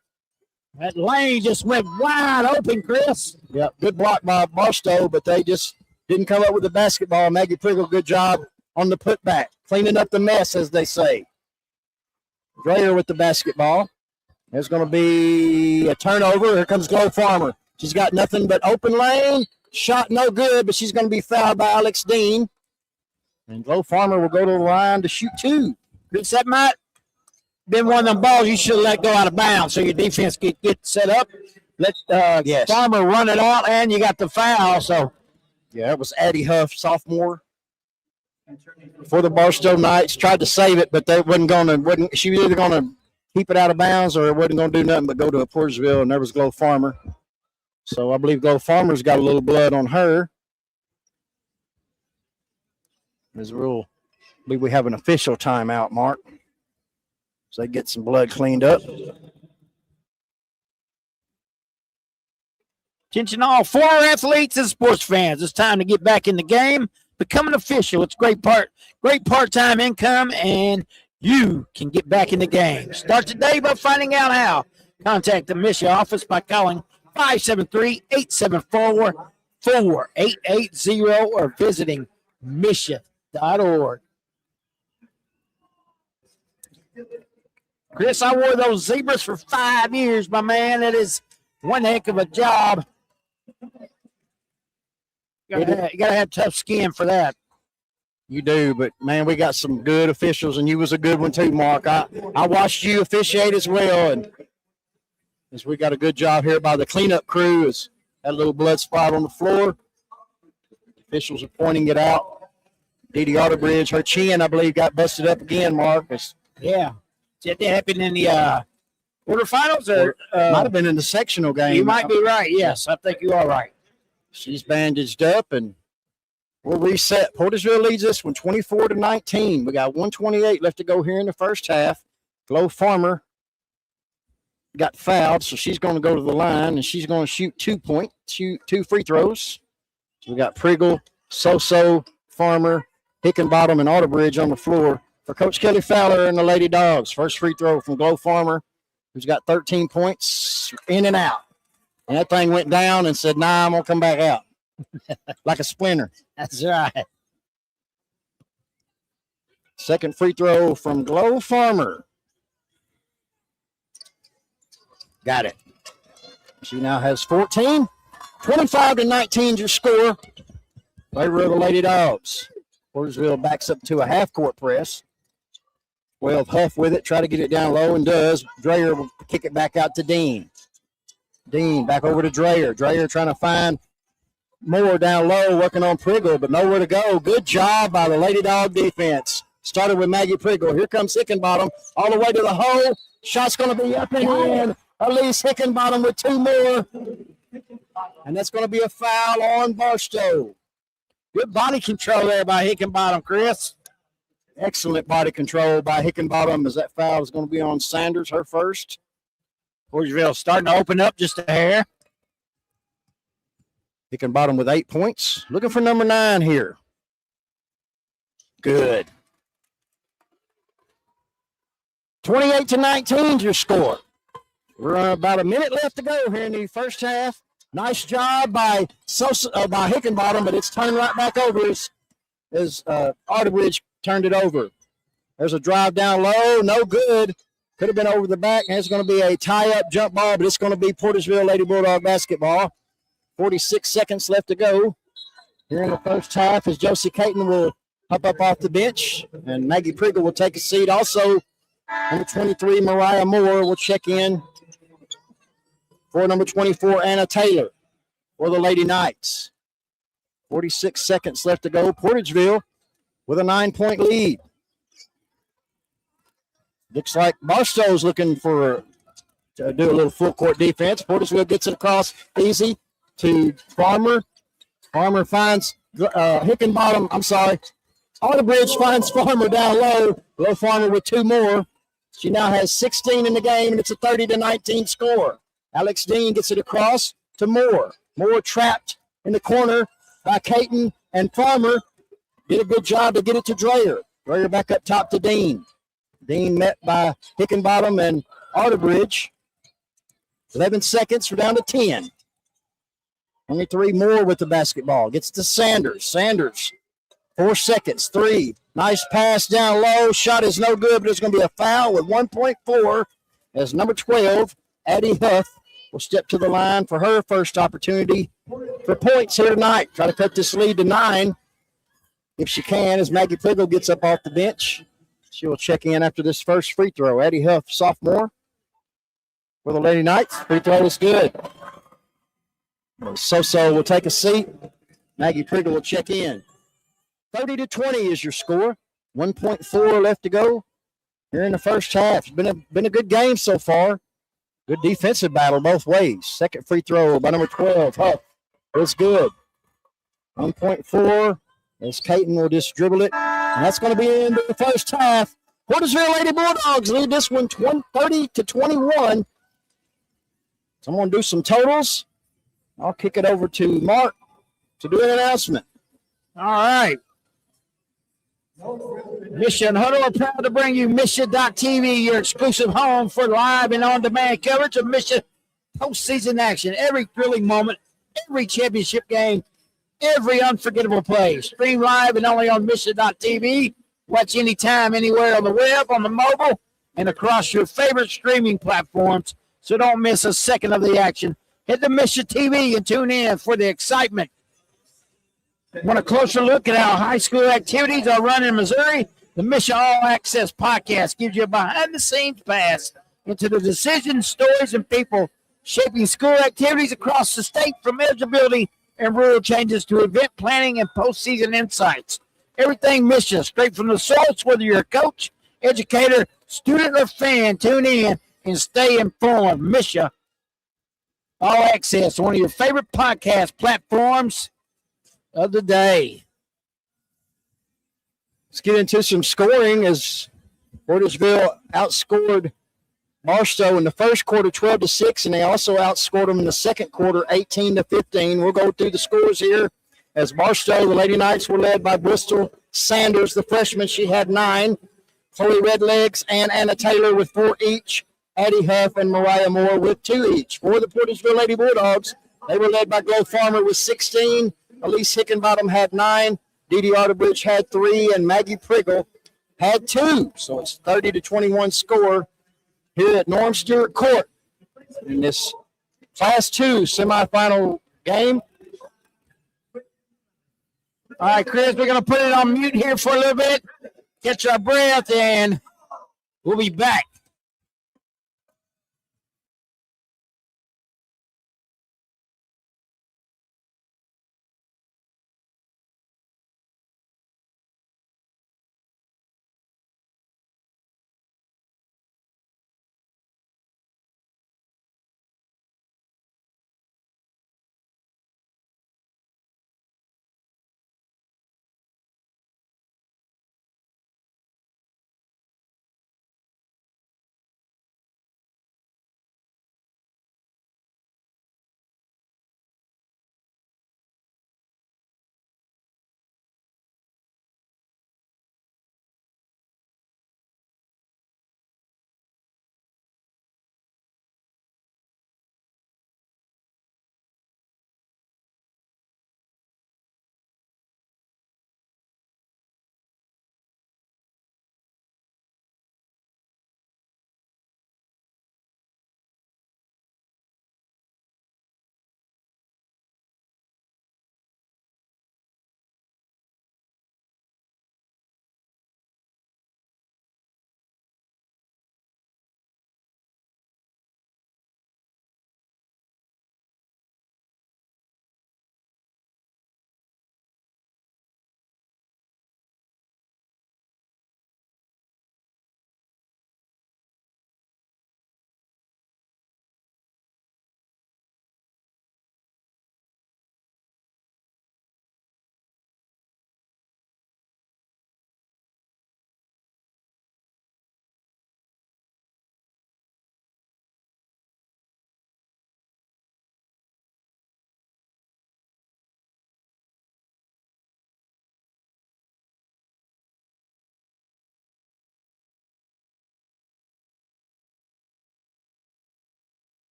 That lane just went wide open, Chris. Yep, good block by Barstow, but they just didn't come up with the basketball. Maggie Priggle, good job on the putback. Cleaning up the mess, as they say. Dreyer with the basketball. There's going to be a turnover. Here comes Glow Farmer. She's got nothing but open lane. Shot no good, but she's going to be fouled by Alex Dean. And Glow Farmer will go to the line to shoot 2. Chris, that might been one of them balls you should have let go out of bounds so your defense get set up. Let yes. Farmer run it out, and you got the foul. So, yeah, it was Addie Huff, sophomore. for the Barstow Knights. Tried to save it, but they she was either gonna keep it out of bounds or it wasn't gonna do nothing but go to a Portageville, and there was Glow Farmer. So I believe Glow Farmer's got a little blood on her. As rule, I believe we have an official timeout, Mark. So they get some blood cleaned up. Attention all former athletes and sports fans. It's time to get back in the game. Become an official. It's great part-time income, and you can get back in the game. Start today by finding out how. Contact the Misha office by calling 573-874-4880 or visiting misha.org. Chris, I wore those zebras for 5 years, my man. That is one heck of a job. You gotta have tough skin for that. You do, but man, we got some good officials, and you was a good one too, Mark. I watched you officiate as well, and as we got a good job here by the cleanup crew. Is that little blood spot on the floor? Officials are pointing it out. Dee Dee Otterbridge, her chin, I believe, got busted up again, Mark. Yeah. Did that happen in the quarterfinals? Or might have been in the sectional game. You might be right. Yes, I think you are right. She's bandaged up, and we'll reset. Portageville leads this one 24-19. We got 1:28 left to go here in the first half. Glow Farmer got fouled, so she's going to go to the line, and she's going to shoot 2 free throws. So we got Priggle, So-So, Farmer, Hickenbottom, and Otterbridge on the floor for Coach Kelly Fowler and the Lady Dogs. First free throw from Glow Farmer, who's got 13 points in and out. And that thing went down and said, nah, I'm going to come back out. Like a splinter. That's right. Second free throw from Glow Farmer. Got it. She now has 14. 25-19 is your score. Favor of the Lady Dogs. Portageville backs up to a half-court press. 12 Huff with it. Try to get it down low and does. Dreyer will kick it back out to Dean. Dean back over to Dreyer. Dreyer trying to find more down low, working on Priggle, but nowhere to go. Good job by the Lady Dog defense. Started with Maggie Priggle. Here comes Hickenbottom all the way to the hole. Shot's going to be up and in. Elise Hickenbottom with 2 more. And that's going to be a foul on Barstow. Good body control there by Hickenbottom, Chris. Excellent body control by Hickenbottom, as that foul is going to be on Sanders, her first. Portageville starting to open up just a hair. Hickenbottom with 8 points. Looking for number 9 here. Good. 28-19 is your score. We're about a minute left to go here in the first half. Nice job by Hickenbottom, but it's turned right back over as Otterbridge turned it over. There's a drive down low, no good. Could have been over the back, and it's going to be a tie-up jump ball, but it's going to be Portageville Lady Bulldog basketball. 46 seconds left to go here in the first half as Josie Caton will hop up off the bench, and Maggie Priggle will take a seat. Also, number 23, Mariah Moore, will check in for number 24, Anna Taylor, for the Lady Knights. 46 seconds left to go. Portageville with a 9-point lead. Looks like Barstow's looking to do a little full court defense. Portageville gets it across easy to Farmer. Farmer finds Hickenbottom. Otterbridge finds Farmer down low. Low Farmer with 2 more. She now has 16 in the game, and it's a 30-19 score. Alex Dean gets it across to Moore. Moore trapped in the corner by Caton and Farmer. Did a good job to get it to Dreyer. Dreyer back up top to Dean. Dean met by Hickenbottom and Otterbridge. 11 seconds, we're down to 10. 23 more with the basketball. Gets to Sanders. Sanders, 4 seconds, 3. Nice pass down low. Shot is no good, but it's going to be a foul with 1.4 as number 12, Addie Huff, will step to the line for her first opportunity for points here tonight. Try to cut this lead to 9 if she can as Maggie Priggle gets up off the bench. She will check in after this first free throw. Addie Huff, sophomore, for the Lady Knights. Free throw is good. So will take a seat. Maggie Priggle will check in. 30-20 is your score. 1.4 left to go here in the first half. It's been a good game so far. Good defensive battle both ways. Second free throw by number 12, Huff. It's good. 1.4 as Caton will just dribble it. And that's going to be into the first half. Portageville Lady Bulldogs lead this one 30-21. So I'm going to do some totals. I'll kick it over to Mark to do an announcement. All right. Mission Huddle are proud to bring you Mission.tv, your exclusive home for live and on-demand coverage of Mission postseason action. Every thrilling moment, every championship game, every unforgettable play. Stream live and only on Mission.tv. Watch anytime, anywhere on the web, on the mobile, and across your favorite streaming platforms. So don't miss a second of the action. Hit the Mission TV and tune in for the excitement. Want a closer look at how high school activities are run in Missouri? The Mission All Access podcast gives you a behind-the-scenes pass into the decisions, stories, and people shaping school activities across the state, from eligibility and rule changes to event planning and postseason insights. Everything Mission, straight from the source. Whether you're a coach, educator, student, or fan, tune in and stay informed. Mission All Access, one of your favorite podcast platforms of the day. Let's get into some scoring as Portageville outscored Barstow in the first quarter 12-6, and they also outscored them in the second quarter 18-15. We'll go through the scores here as Barstow, the Lady Knights, were led by Bristol Sanders, the freshman. She had 9. Chloe Redlegs and Anna Taylor with 4 each. Addie Huff and Mariah Moore with 2 each. For the Portageville Lady Bulldogs, they were led by Glow Farmer with 16. Elise Hickenbottom had 9. Dee Dee Arterbridge had 3. And Maggie Priggle had 2. So it's 30-21 score here at Norm Stewart Court in this Class 2 semifinal game. All right, Chris, we're going to put it on mute here for a little bit, catch our breath, and we'll be back.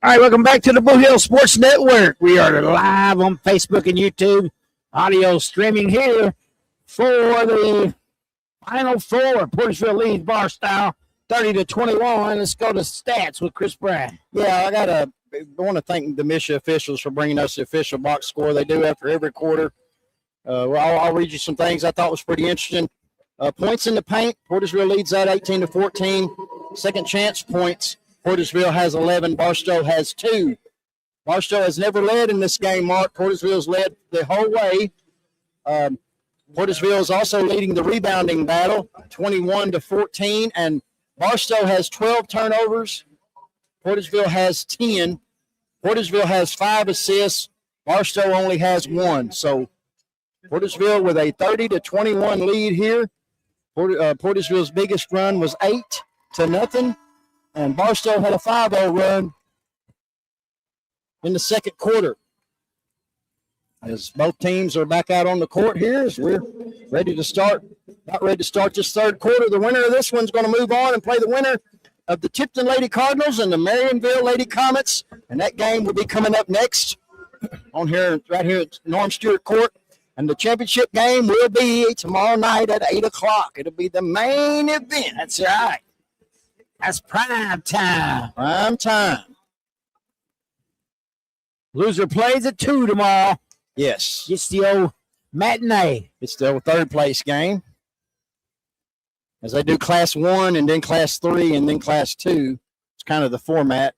All right, welcome back to the Blue Hill Sports Network. We are live on Facebook and YouTube, audio streaming here for the Final Four. Portageville leads Barstow 30-21. Let's go to stats with Chris Brad. Yeah, I want to thank the Misha officials for bringing us the official box score they do after every quarter. I'll read you some things I thought was pretty interesting. Points in the paint, Portageville leads that 18-14. Second chance points, Portageville has 11. Barstow has 2. Barstow has never led in this game, Mark. Portageville's led the whole way. Portageville is also leading the rebounding battle, 21-14. And Barstow has 12 turnovers. Portageville has 10. Portageville has 5 assists. Barstow only has 1. So Portageville with a 30-21 lead here. Portageville's biggest run was 8-0. And Barstow had a 5-0 run in the second quarter. As both teams are back out on the court here, as we're ready to start, not ready to start this third quarter. The winner of this one's going to move on and play the winner of the Tipton Lady Cardinals and the Marionville Lady Comets. And that game will be coming up next right here at Norm Stewart Court. And the championship game will be tomorrow night at 8 o'clock. It'll be the main event. That's right. That's prime time. Prime time. Loser plays at 2 tomorrow. Yes. It's the old matinee. It's the third place game. As they do Class 1 and then Class 3 and then Class 2. It's kind of the format.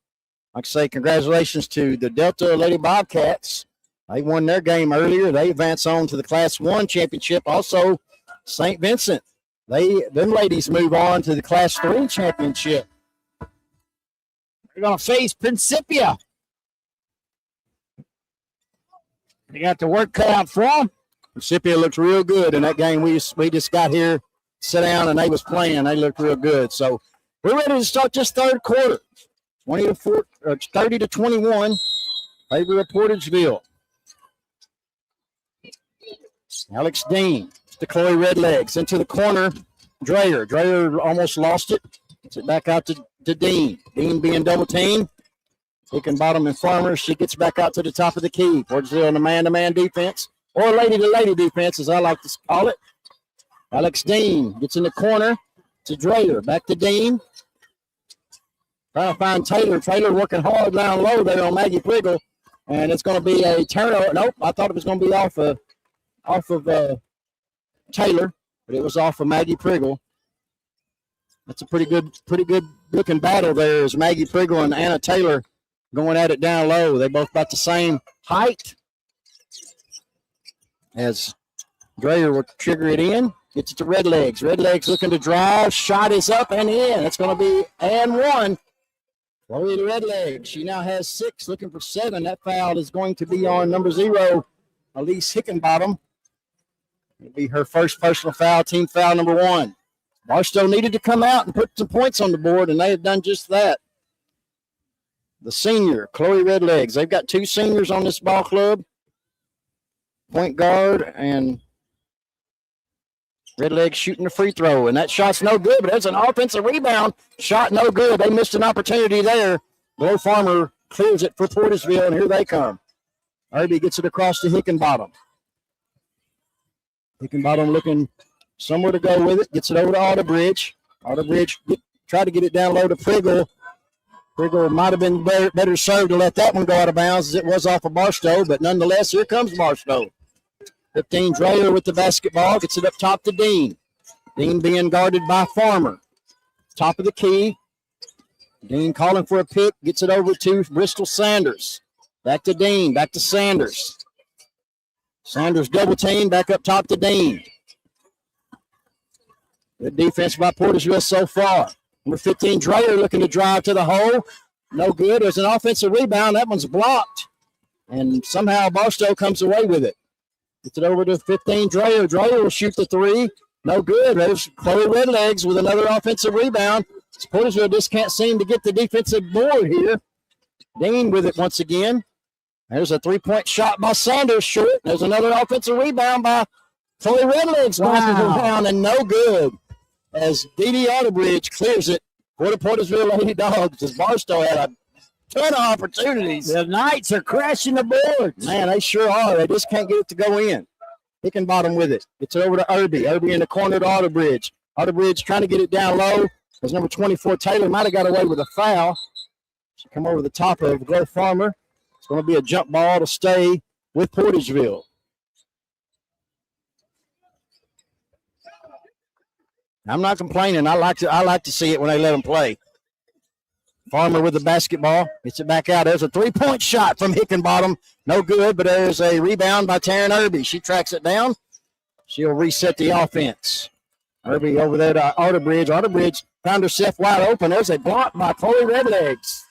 Like I say, congratulations to the Delta Lady Bobcats. They won their game earlier. They advance on to the Class 1 championship. Also, St. Vincent. Them ladies move on to the Class 3 championship. They're going to face Principia. They got the work cut out for them. Principia looks real good in that game. We just got here, sit down, and they was playing. They looked real good. So we're ready to start this third quarter. 30-21. Favor of Portageville. Alex Dean to Chloe Redlegs into the corner. Dreyer almost lost it. Gets it back out to Dean. Dean being double teamed. Hickenbottom and Farmer. She gets back out to the top of the key. Portageville in a man-to-man defense, or lady-to-lady defense, as I like to call it. Alex Dean gets in the corner to Dreyer. Back to Dean. Trying to find Taylor. Taylor working hard down low there on Maggie Priggle. And it's going to be a turnover. Nope, I thought it was going to be off of Taylor, but it was off of Maggie Priggle. That's a pretty good looking battle there. As Maggie Priggle and Anna Taylor going at it down low. They both about the same height. As Dreyer will trigger it in, gets it to Redlegs. Redlegs looking to drive. Shot is up and in. It's going to be and 1. Chloe Redlegs. She now has 6, looking for 7. That foul is going to be on number 0, Elise Hickenbottom. It'll be her first personal foul, team foul number 1. Barstow needed to come out and put some points on the board, and they have done just that. The senior, Chloe Redlegs. They've got 2 seniors on this ball club. Point guard and Redlegs shooting a free throw, and that shot's no good, but there's an offensive rebound. Shot no good. They missed an opportunity there. Blow Farmer clears it for Portageville, and here they come. Irby gets it across to Hickenbottom. Hickenbottom looking somewhere to go with it. Gets it over to Autobridge. Autobridge tried to get it down low to Priggle. Priggle might have been better served to let that one go out of bounds as it was off of Barstow, but nonetheless, here comes Barstow. 15 Dreyer with the basketball. Gets it up top to Dean. Dean being guarded by Farmer. Top of the key. Dean calling for a pick. Gets it over to Bristol Sanders. Back to Dean. Back to Sanders. Sanders double team. Back up top to Dean. Good defense by Portageville so far. Number 15 Dreyer looking to drive to the hole. No good. There's an offensive rebound. That one's blocked. And somehow Barstow comes away with it. Gets it over to 15 Dreyer. Dreyer will shoot the 3. No good. There's Chloe Redlegs with another offensive rebound. Portageville just can't seem to get the defensive board here. Dean with it once again. There's a 3-point shot by Sanders, short. There's another offensive rebound by Chloe Redlegs. Wow. Around and no good. As D.D. Autobridge clears it for the Portageville Lady Dogs. As Barstow had a ton of opportunities. The Knights are crashing the boards. Man, they sure are. They just can't get it to go in. Hickenbottom with it. Gets it over to Irby. Irby in the corner to Autobridge. Autobridge trying to get it down low. As number 24, Taylor, might have got away with a foul. She come over the top of Glow Farmer. It's going to be a jump ball to stay with Portageville. I'm not complaining. I like to see it when they let them play. Farmer with the basketball. Gets it back out. There's a three-point shot from Hickenbottom. No good, but there's a rebound by Taryn Irby. She tracks it down. She'll reset the offense. Irby over there to Autobridge. Autobridge found herself wide open. There's a block by Chloe Redlegs.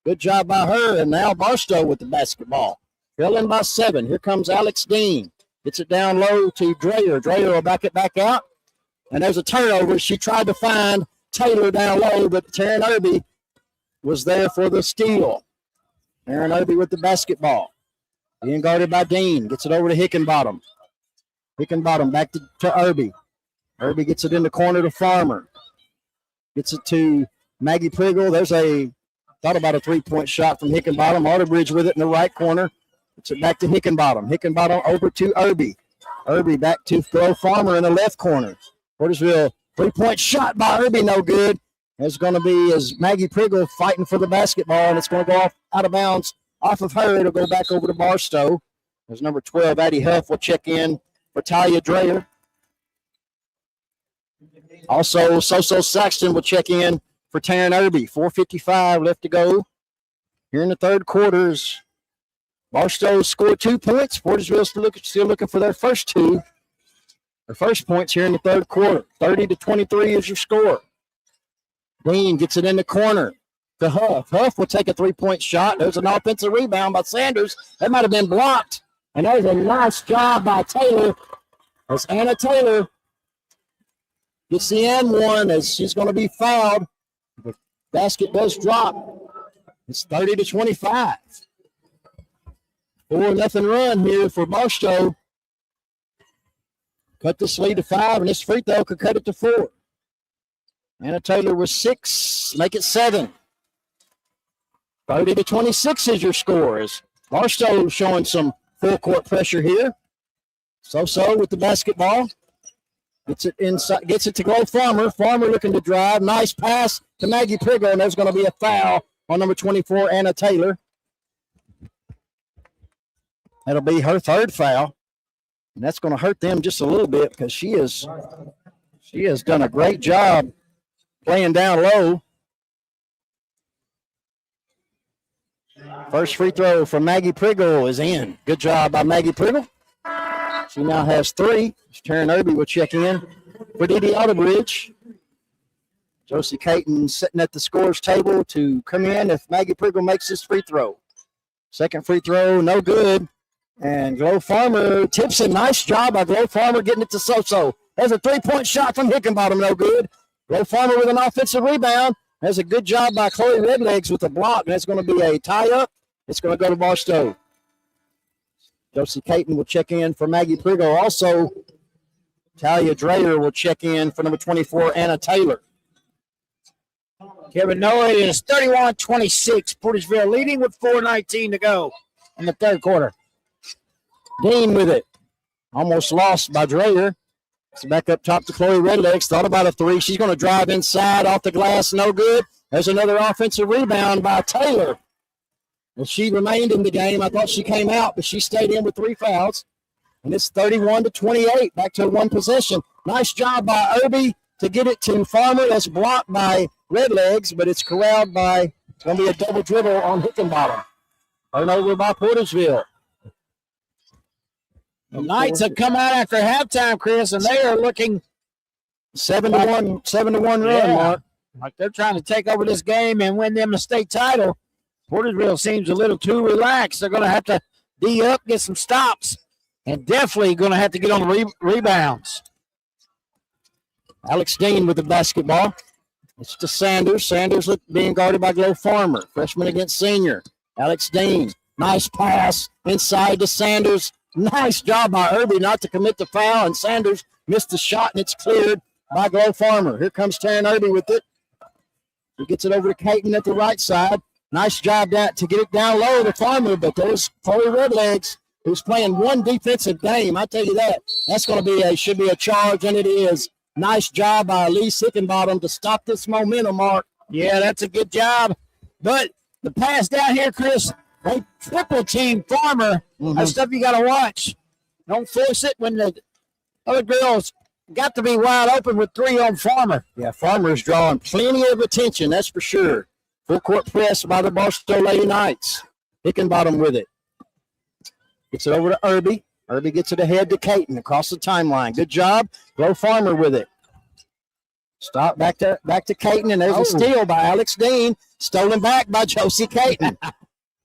Good job by her. And now Barstow with the basketball. Trailing by 7. Here comes Alex Dean. Gets it down low to Dreyer. Dreyer will back it back out. And there's a turnover. She tried to find Taylor down low, but Taryn Irby was there for the steal. Taryn Irby with the basketball. Being guarded by Dean. Gets it over to Hickenbottom. Hickenbottom back to Irby. Irby gets it in the corner to Farmer. Gets it to Maggie Priggle. There's thought about a three-point shot from Hickenbottom. Autobridge with it in the right corner. Gets it back to Hickenbottom. Hickenbottom over to Irby. Irby back to Glow Farmer in the left corner. Portageville, three-point shot by Irby, no good. It's going to be as Maggie Priggle fighting for the basketball, and it's going to go off out of bounds. Off of her, it'll go back over to Barstow. There's number 12, Addie Huff, will check in for Talia Dreyer. Also, So-So Saxton will check in for Taryn Irby. 4:55 left to go here in the third quarters. Barstow scored 2 points. Portageville still looking for their first two. Their first points here in the third quarter. 30-23 is your score. Dean gets it in the corner to Huff. Huff will take a three-point shot. There's an offensive rebound by Sanders. That might have been blocked. And there's a nice job by Taylor. As Anna Taylor gets the end one as she's going to be fouled. The basket does drop. It's 30-25. 4-0 run here for Barstow. Cut this lead to 5, and this free throw could cut it to 4. Anna Taylor was 6, make it 7. 30-26 is your score. As Barstow showing some full court pressure here. So with the basketball. Gets it inside, gets it to Glow Farmer. Farmer looking to drive. Nice pass to Maggie Priggle, and there's going to be a foul on number 24, Anna Taylor. That'll be her third foul. And that's going to hurt them just a little bit because she has done a great job playing down low. First free throw from Maggie Priggle is in. Good job by Maggie Priggle. She now has 3. Taryn Irby will check in for Didi Autobridge. Josie Caton sitting at the scorer's table to come in if Maggie Priggle makes this free throw. Second free throw, no good. And Glow Farmer tips a nice job by Glow Farmer getting it to So-So. There's a three-point shot from Hickenbottom, no good. Glow Farmer with an offensive rebound. There's a good job by Chloe Redlegs with a block. And that's going to be a tie-up. It's going to go to Barstow. Josie Caton will check in for Maggie Priggle. Also, Talia Dreyer will check in for number 24, Anna Taylor. Kevin Noah, it is 31-26. Portageville leading with 4:19 to go in the third quarter. Dean with it. Almost lost by Dreyer. It's back up top to Chloe Redlegs. Thought about a 3. She's going to drive inside off the glass. No good. There's another offensive rebound by Taylor. Well, she remained in the game. I thought she came out, but she stayed in with 3 fouls. And it's 31-28. Back to 1 possession. Nice job by Irby to get it to Farmer. That's blocked by Redlegs, but it's corralled by, it's going to be a double dribble on Hickenbottom. Turnover by Portageville. The Knights have come out after halftime, Chris, and they are looking 7-1 run, Mark. Like they're trying to take over this game and win them a state title. Portageville seems a little too relaxed. They're going to have to D up, get some stops, and definitely going to have to get on the rebounds. Alex Dean with the basketball. It's to Sanders. Sanders being guarded by Glow Farmer. Freshman against senior. Alex Dean. Nice pass inside to Sanders. Nice job by Irby not to commit the foul, and Sanders missed the shot, and it's cleared by Glow Farmer. Here comes Taryn Irby with it. He gets it over to Caton at the right side. Nice job to get it down low to Farmer, but there's Chloe Redlegs, who's playing one defensive game. I tell you that. That's going to should be a charge, and it is. Nice job by Elise Hickenbottom to stop this momentum, Mark. Yeah, that's a good job. But the pass down here, Chris, they triple team Farmer. That's stuff you got to watch. Don't force it when the other girls got to be wide open with 3 on Farmer. Yeah, Farmer's drawing plenty of attention, that's for sure. Full court press by the Barstow Lady Knights. Hickenbottom with it. Gets it over to Irby. Irby gets it ahead to Caton across the timeline. Good job. Blow Farmer with it. Stop back to Caton, and there's a steal by Alex Dean. Stolen back by Josie Caton.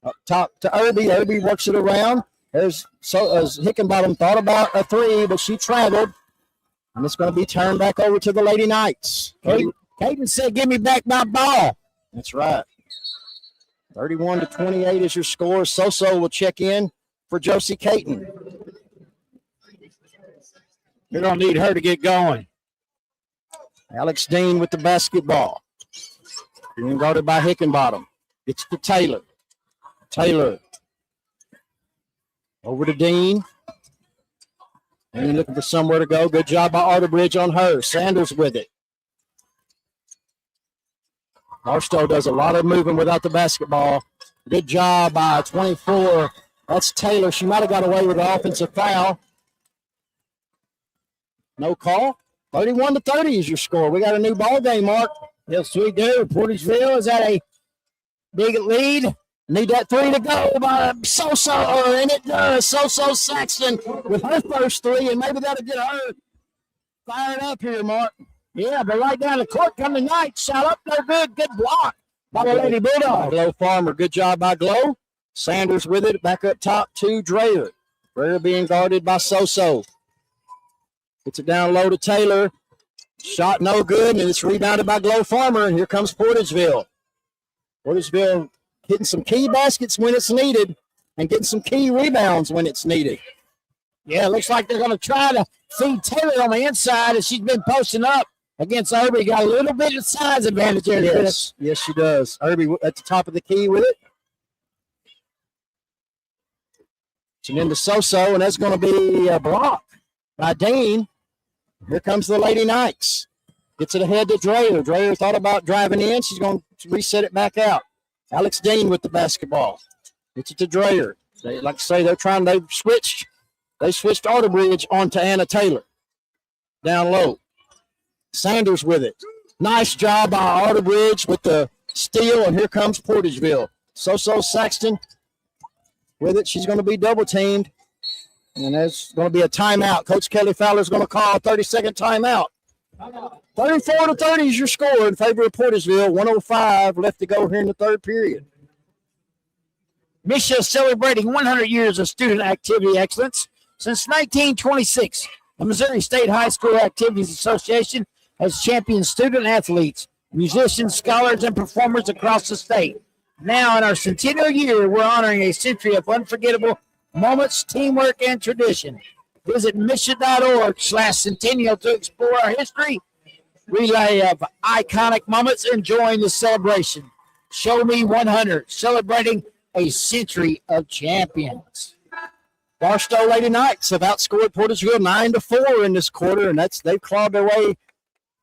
Up top to Irby. Irby works it around. As Hickenbottom thought about a 3, but she traveled. And it's going to be turned back over to the Lady Knights. Caton said, give me back my ball. That's right. 31-28 is your score. Soso will check in for Josie Caton. You're going to need her to get going. Alex Dean with the basketball. Being guarded by Hickenbottom. Gets to Taylor. Taylor. Over to Dean. Dean looking for somewhere to go. Good job by Arterbridge on her. Sanders with it. Barstow does a lot of moving without the basketball. Good job by 24. That's Taylor. She might have got away with an offensive foul. No call. 31-30 is your score. We got a new ball game, Mark. Yes, we do. Portageville is at a big lead. Need that 3 to go by Soso, and it does. Soso Saxton with her first 3, and maybe that'll get her fired up here, Mark. Yeah, but right down the court come the Knights. Shot up, no good. Good block by the Lady Bulldogs. Glow Farmer, good job by Glow. Sanders with it, back up top to Dreyer. Dreyer being guarded by Soso. Gets it down low to Taylor. Shot no good, and it's rebounded by Glow Farmer, and here comes Portageville. Portageville hitting some key baskets when it's needed and getting some key rebounds when it's needed. Yeah, it looks like they're going to try to feed Taylor on the inside as she's been posting up against Irby. Got a little bit of size advantage there. Yes, yes, she does. Irby at the top of the key with it. And into Soso, and that's going to be a block by Dean. Here comes the Lady Knights. Gets it ahead to Dreyer. Dreyer thought about driving in. She's going to reset it back out. Alex Dean with the basketball. Gets it to Dreyer. Like I say, they switched Arterbridge onto Anna Taylor. Down low. Sanders with it. Nice job by Arterbridge with the steal, and here comes Portageville. Soso Saxton with it. She's going to be double teamed, and there's going to be a timeout. Coach Kelly Fowler's going to call a 30-second timeout. 34-30 is your score in favor of Portageville. 1:05 left to go here in the third period. Misha is celebrating 100 years of student activity excellence. Since 1926, the Missouri State High School Activities Association has championed student athletes, musicians, scholars, and performers across the state. Now, in our centennial year, we're honoring a century of unforgettable moments, teamwork, and tradition. Visit misha.org/centennial to explore our history, relay of iconic moments, and join the celebration. Show Me 100, celebrating a century of champions. Barstow Lady Knights have outscored Portageville 9-4 in this quarter, and they've clawed their way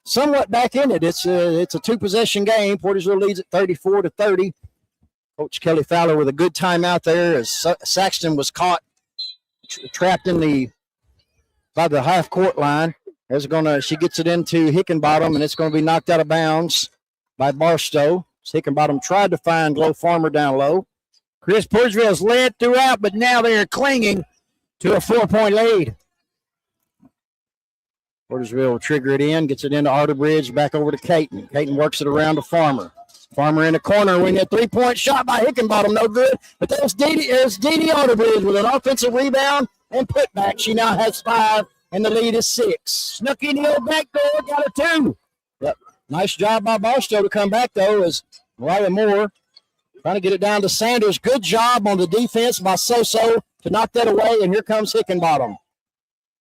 somewhat back in it. It's a 2-possession game. Portageville leads at 34-30. Coach Kelly Fowler with a good timeout there as Saxton was caught trapped by the half court line. She gets it into Hickenbottom, and it's going to be knocked out of bounds by Barstow. Hickenbottom tried to find Glow Farmer down low. Chris, Portageville's led throughout, but now they are clinging to a 4-point lead. Portageville will trigger it in, gets it into Arterbridge, back over to Caton. Caton works it around to Farmer. Farmer in the corner, winning a 3-point shot by Hickenbottom, no good. But there's Dee Arterbridge with an offensive rebound and putback. She now has 5, and the lead is 6. Snuck in the old back door, got a 2. Yep. Nice job by Barstow to come back, though, as Mariah Moore trying to get it down to Sanders. Good job on the defense by Soso to knock that away, and here comes Hickenbottom.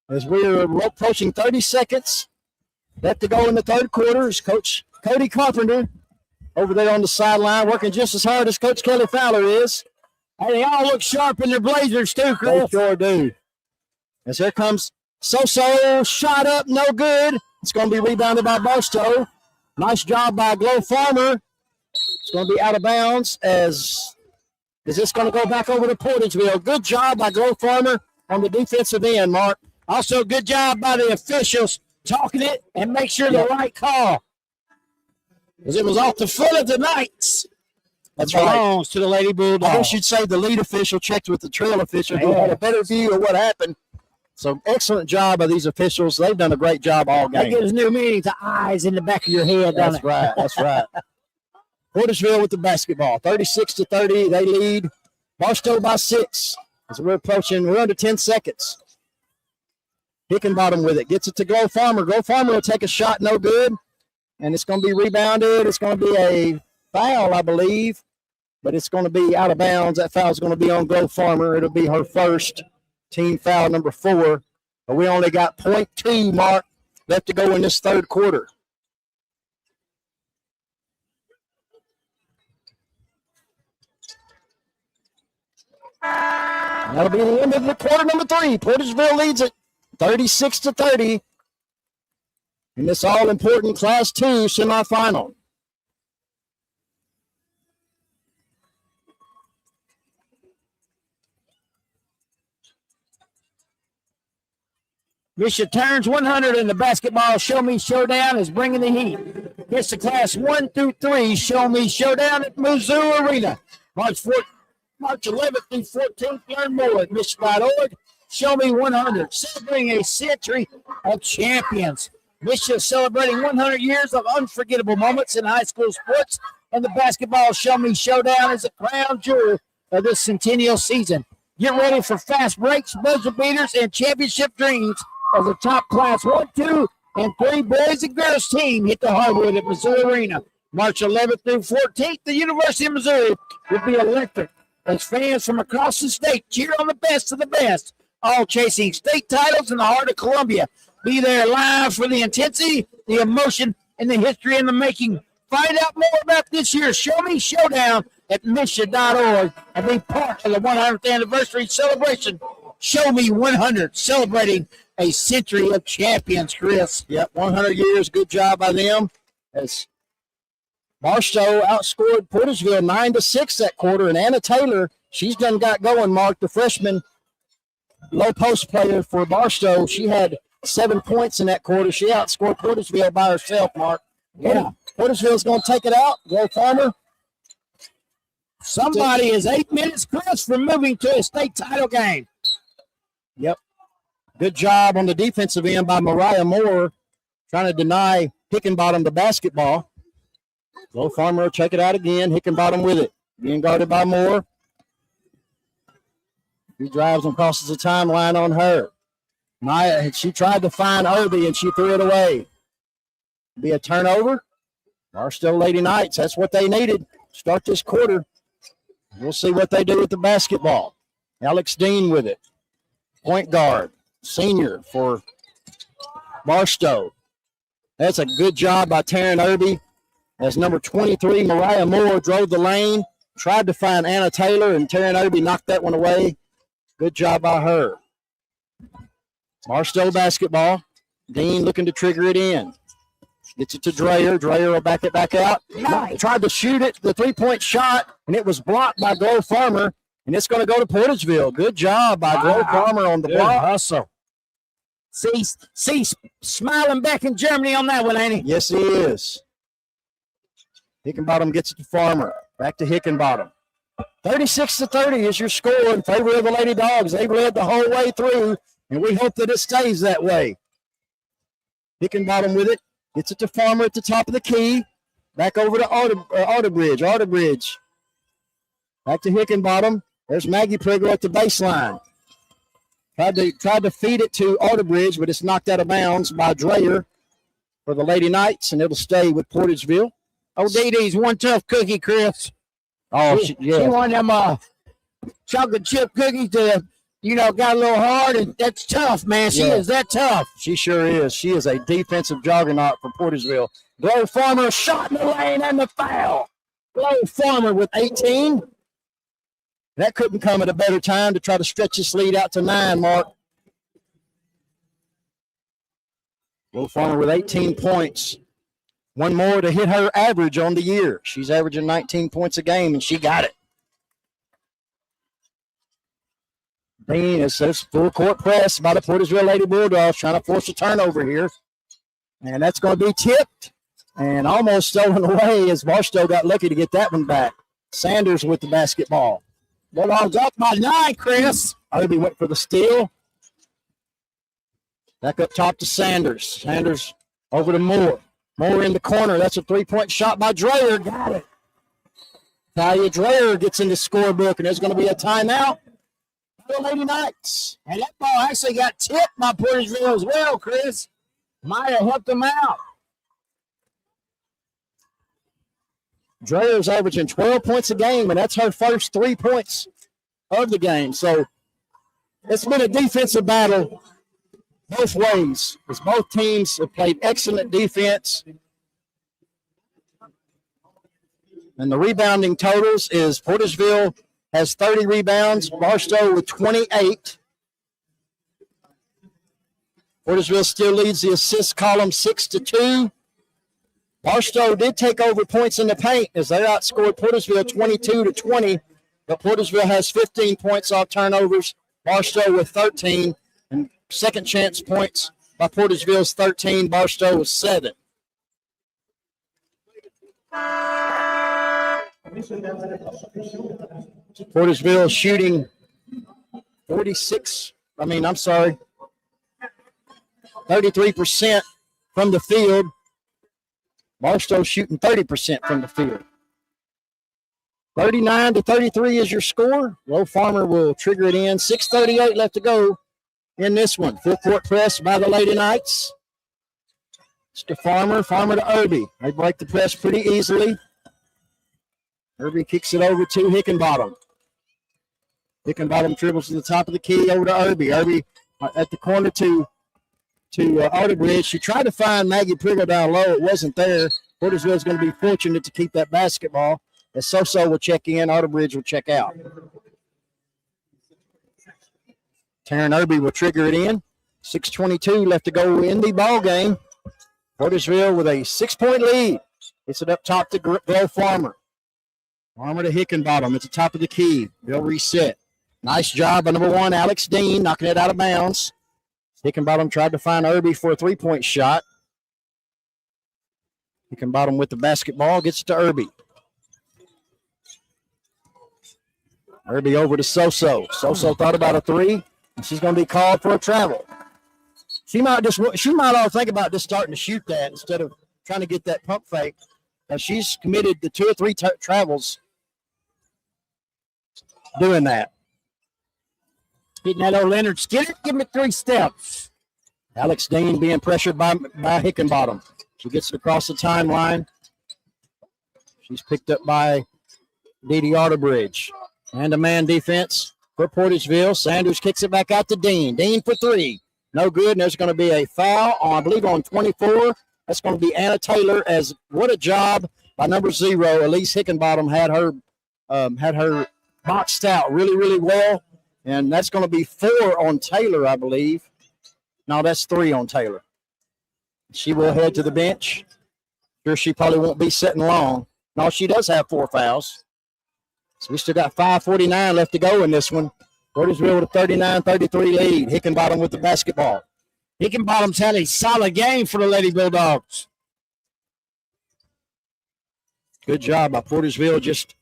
As we're approaching 30 seconds left to go in the third quarter, as Coach Cody Carpenter over there on the sideline, working just as hard as Coach Kelly Fowler is. Hey, they all look sharp in their blazers too, They Chris. sure do. As here comes So-So, shot up, no good. It's going to be rebounded by Barstow. Nice job by Glow Farmer. It's going to be out of bounds as is this going to go back over to Portageville. Good job by Glow Farmer on the defensive end, Mark. Also, good job by the officials talking it and make sure the right call. Because it was off the foot of the Knights. That's It right. belongs to the Lady I Bulldogs. guess you'd say the lead official checked with the trail official who had a better view of what happened. So excellent job by these officials. They've done a great job all That game. gives new meaning to eyes in the back of your head, doesn't That's it? right. That's right. Portageville with the basketball. 36-30. They lead Barstow by 6. As we're under 10 seconds. Hickenbottom with it. Gets it to Glow Farmer. Glow Farmer will take a shot, no good. And it's going to be rebounded. It's going to be a foul, I believe. But it's going to be out of bounds. That foul is going to be on Glow Farmer. It'll be her first team foul, number 4. But we only got 0.2, Mark, left to go in this third quarter. That'll be the end of the quarter number 3. Portageville leads it 36-30 in this all-important Class 2 semifinal. Misha turns 100 in the basketball Show Me Showdown is bringing the heat. It's the Class 1 through 3 Show Me Showdown at Mizzou Arena. March 11th through 14th. Learn more at Misha.org. Show Me 100, celebrating a century of champions. Misha is celebrating 100 years of unforgettable moments in high school sports, and the basketball Show Me Showdown is a crown jewel of this centennial season. Get ready for fast breaks, buzzer beaters, and championship dreams as the top Class 1, 2, and 3 boys and girls team hit the hardwood at Missouri Arena. March 11th through 14th, the University of Missouri will be electric as fans from across the state cheer on the best of the best, all chasing state titles in the heart of Columbia. Be there live for the intensity, the emotion, and the history in the making. Find out more about this year's Show Me Showdown at Misha.org and be part of the 100th anniversary celebration. Show Me 100, celebrating a century of champions, Chris. Yep, 100 years. Good job by them. As Barstow outscored Portageville 9-6 that quarter, and Anna Taylor, she's done got going, Mark, the freshman low post player for Barstow. She had 7 points in that quarter. She outscored Portageville by herself, Mark. Yeah. Portageville's going to take it out. Glow Farmer. Somebody is 8 minutes, Chris, from moving to a state title game. Yep. Good job on the defensive end by Mariah Moore, trying to deny Hickenbottom the basketball. Glow Farmer will check it out again. Hickenbottom with it. Being guarded by Moore. He drives and crosses the timeline on her. Nia, she tried to find Irby and she threw it away. Be a turnover. Barstow Lady Knights, that's what they needed. Start this quarter. We'll see what they do with the basketball. Alex Dean with it. Point guard, senior for Barstow. That's a good job by Taryn Irby. As number 23, Mariah Moore, drove the lane, tried to find Anna Taylor, and Taryn Irby knocked that one away. Good job by her. Barstow basketball. Dean looking to trigger it in. Gets it to Dreyer. Dreyer will back it back out. Nice. Tried to shoot it, the three-point shot, and it was blocked by Glow Farmer, and it's going to go to Portageville. Good job by Glow Farmer on the block. Hustle. See, smiling back in Germany on that one, ain't he? Yes, he is. Hickenbottom gets it to Farmer. Back to Hickenbottom. 36-30 is your score in favor of the Lady Dogs. They've led the whole way through, and we hope that it stays that way. Hickenbottom with it. Gets it to Farmer at the top of the key. Back over to Arterbridge. Arterbridge. Back to Hickenbottom. There's Maggie Priggle at the baseline. Tried to feed it to Arterbridge, but it's knocked out of bounds by Dreyer for the Lady Knights, and it'll stay with Portageville. Oh, Dee Dee's one tough cookie, Chris. Oh, She won them chocolate chip cookies that, got a little hard, and that's tough, man. She is that tough. She sure is. She is a defensive juggernaut for Portageville. Glow Farmer shot in the lane and the foul. Glow Farmer with 18. That couldn't come at a better time to try to stretch this lead out to 9, Mark. Glow Farmer with 18 points. One more to hit her average on the year. She's averaging 19 points a game, and she got it. Dean, it says full court press by the Portageville Lady Bulldogs, trying to force a turnover here. And that's going to be tipped and almost stolen away as Barstow got lucky to get that one back. Sanders with the basketball. Bulldogs up by 9, Chris. Obi went for the steal. Back up top to Sanders. Sanders over to Moore. Moore in the corner. That's a three-point shot by Dreyer. Got it. Talia Dreyer gets in the scorebook, and there's going to be a timeout. The Lady Knights. And that ball actually got tipped by Portageville as well, Chris. Might have helped them out. Dreyer's averaging 12 points a game, and that's her first 3 points of the game. So it's been a defensive battle both ways, because both teams have played excellent defense. And the rebounding totals is Portageville has 30 rebounds, Barstow with 28. Portageville still leads the assist column 6-2. Barstow did take over points in the paint as they outscored Portageville 22-20, but Portageville has 15 points off turnovers, Barstow with 13, and second chance points by Portageville's 13, Barstow with 7. Portageville shooting 33% from the field. Barstow shooting 30% from the field. 39-33 is your score. Low Farmer will trigger it in. 6:38 left to go in this one. Full court press by the Lady Knights. It's to Farmer to Irby. They break the press pretty easily. Irby kicks it over to Hickenbottom. Hickenbottom dribbles to the top of the key over to Irby. Irby at the corner to Arterbridge. She tried to find Maggie Priggle down low. It wasn't there. Portageville's going to be fortunate to keep that basketball. As Soso will check in, Arterbridge will check out. Taryn Irby will trigger it in. 6:22 left to go in the ball game. Portageville with a 6-point lead. Gets it up top to Glow Farmer. Farmer to Hickenbottom at the top of the key. They'll reset. Nice job by number 1, Alex Dean, knocking it out of bounds. Hickenbottom tried to find Irby for a three-point shot. Hickenbottom with the basketball, gets it to Irby. Irby over to Soso. Soso thought about a three, and she's going to be called for a travel. She might all think about just starting to shoot that instead of trying to get that pump fake. And she's committed to 2 or 3 travels doing that. Hitting that old Leonard Skinner, give me 3 steps. Alex Dean being pressured by Hickenbottom. She gets it across the timeline. She's picked up by Dee Arterbridge. And-a-man defense for Portageville. Sanders kicks it back out to Dean. Dean for 3. No good, and there's going to be a foul, I believe, on 24. That's going to be Anna Taylor. As what a job by number 0. Elise Hickenbottom had her boxed out really, really well. And that's going to be 4 on Taylor, I believe. No, that's 3 on Taylor. She will head to the bench. Sure, she probably won't be sitting long. No, she does have 4 fouls. So we still got 5:49 left to go in this one. Portageville with a 39-33 lead. Hickenbottom with the basketball. Hickenbottom's had a solid game for the Lady Bulldogs. Good job by Portageville, just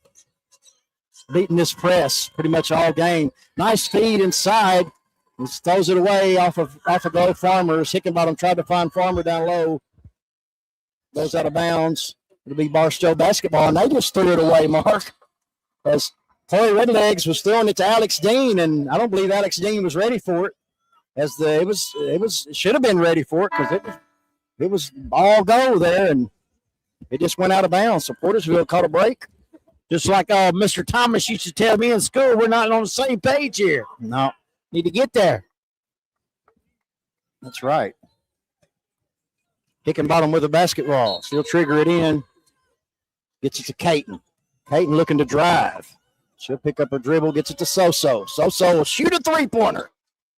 beating this press pretty much all game. Nice feed inside. Just throws it away off of Glow Farmers. Hickenbottom tried to find Farmer down low. Goes out of bounds. It'll be Barstow basketball, and they just threw it away, Mark. As Chloe Redlegs was throwing it to Alex Dean, and I don't believe Alex Dean was ready for it. It should have been ready for it because it was all go there, and it just went out of bounds. So Portageville caught a break. Just like Mr. Thomas used to tell me in school, we're not on the same page here. No. Need to get there. That's right. Hickenbottom with a basketball. She'll trigger it in. Gets it to Caton. Caton looking to drive. She'll pick up her dribble, gets it to Soso. Soso will shoot a three-pointer.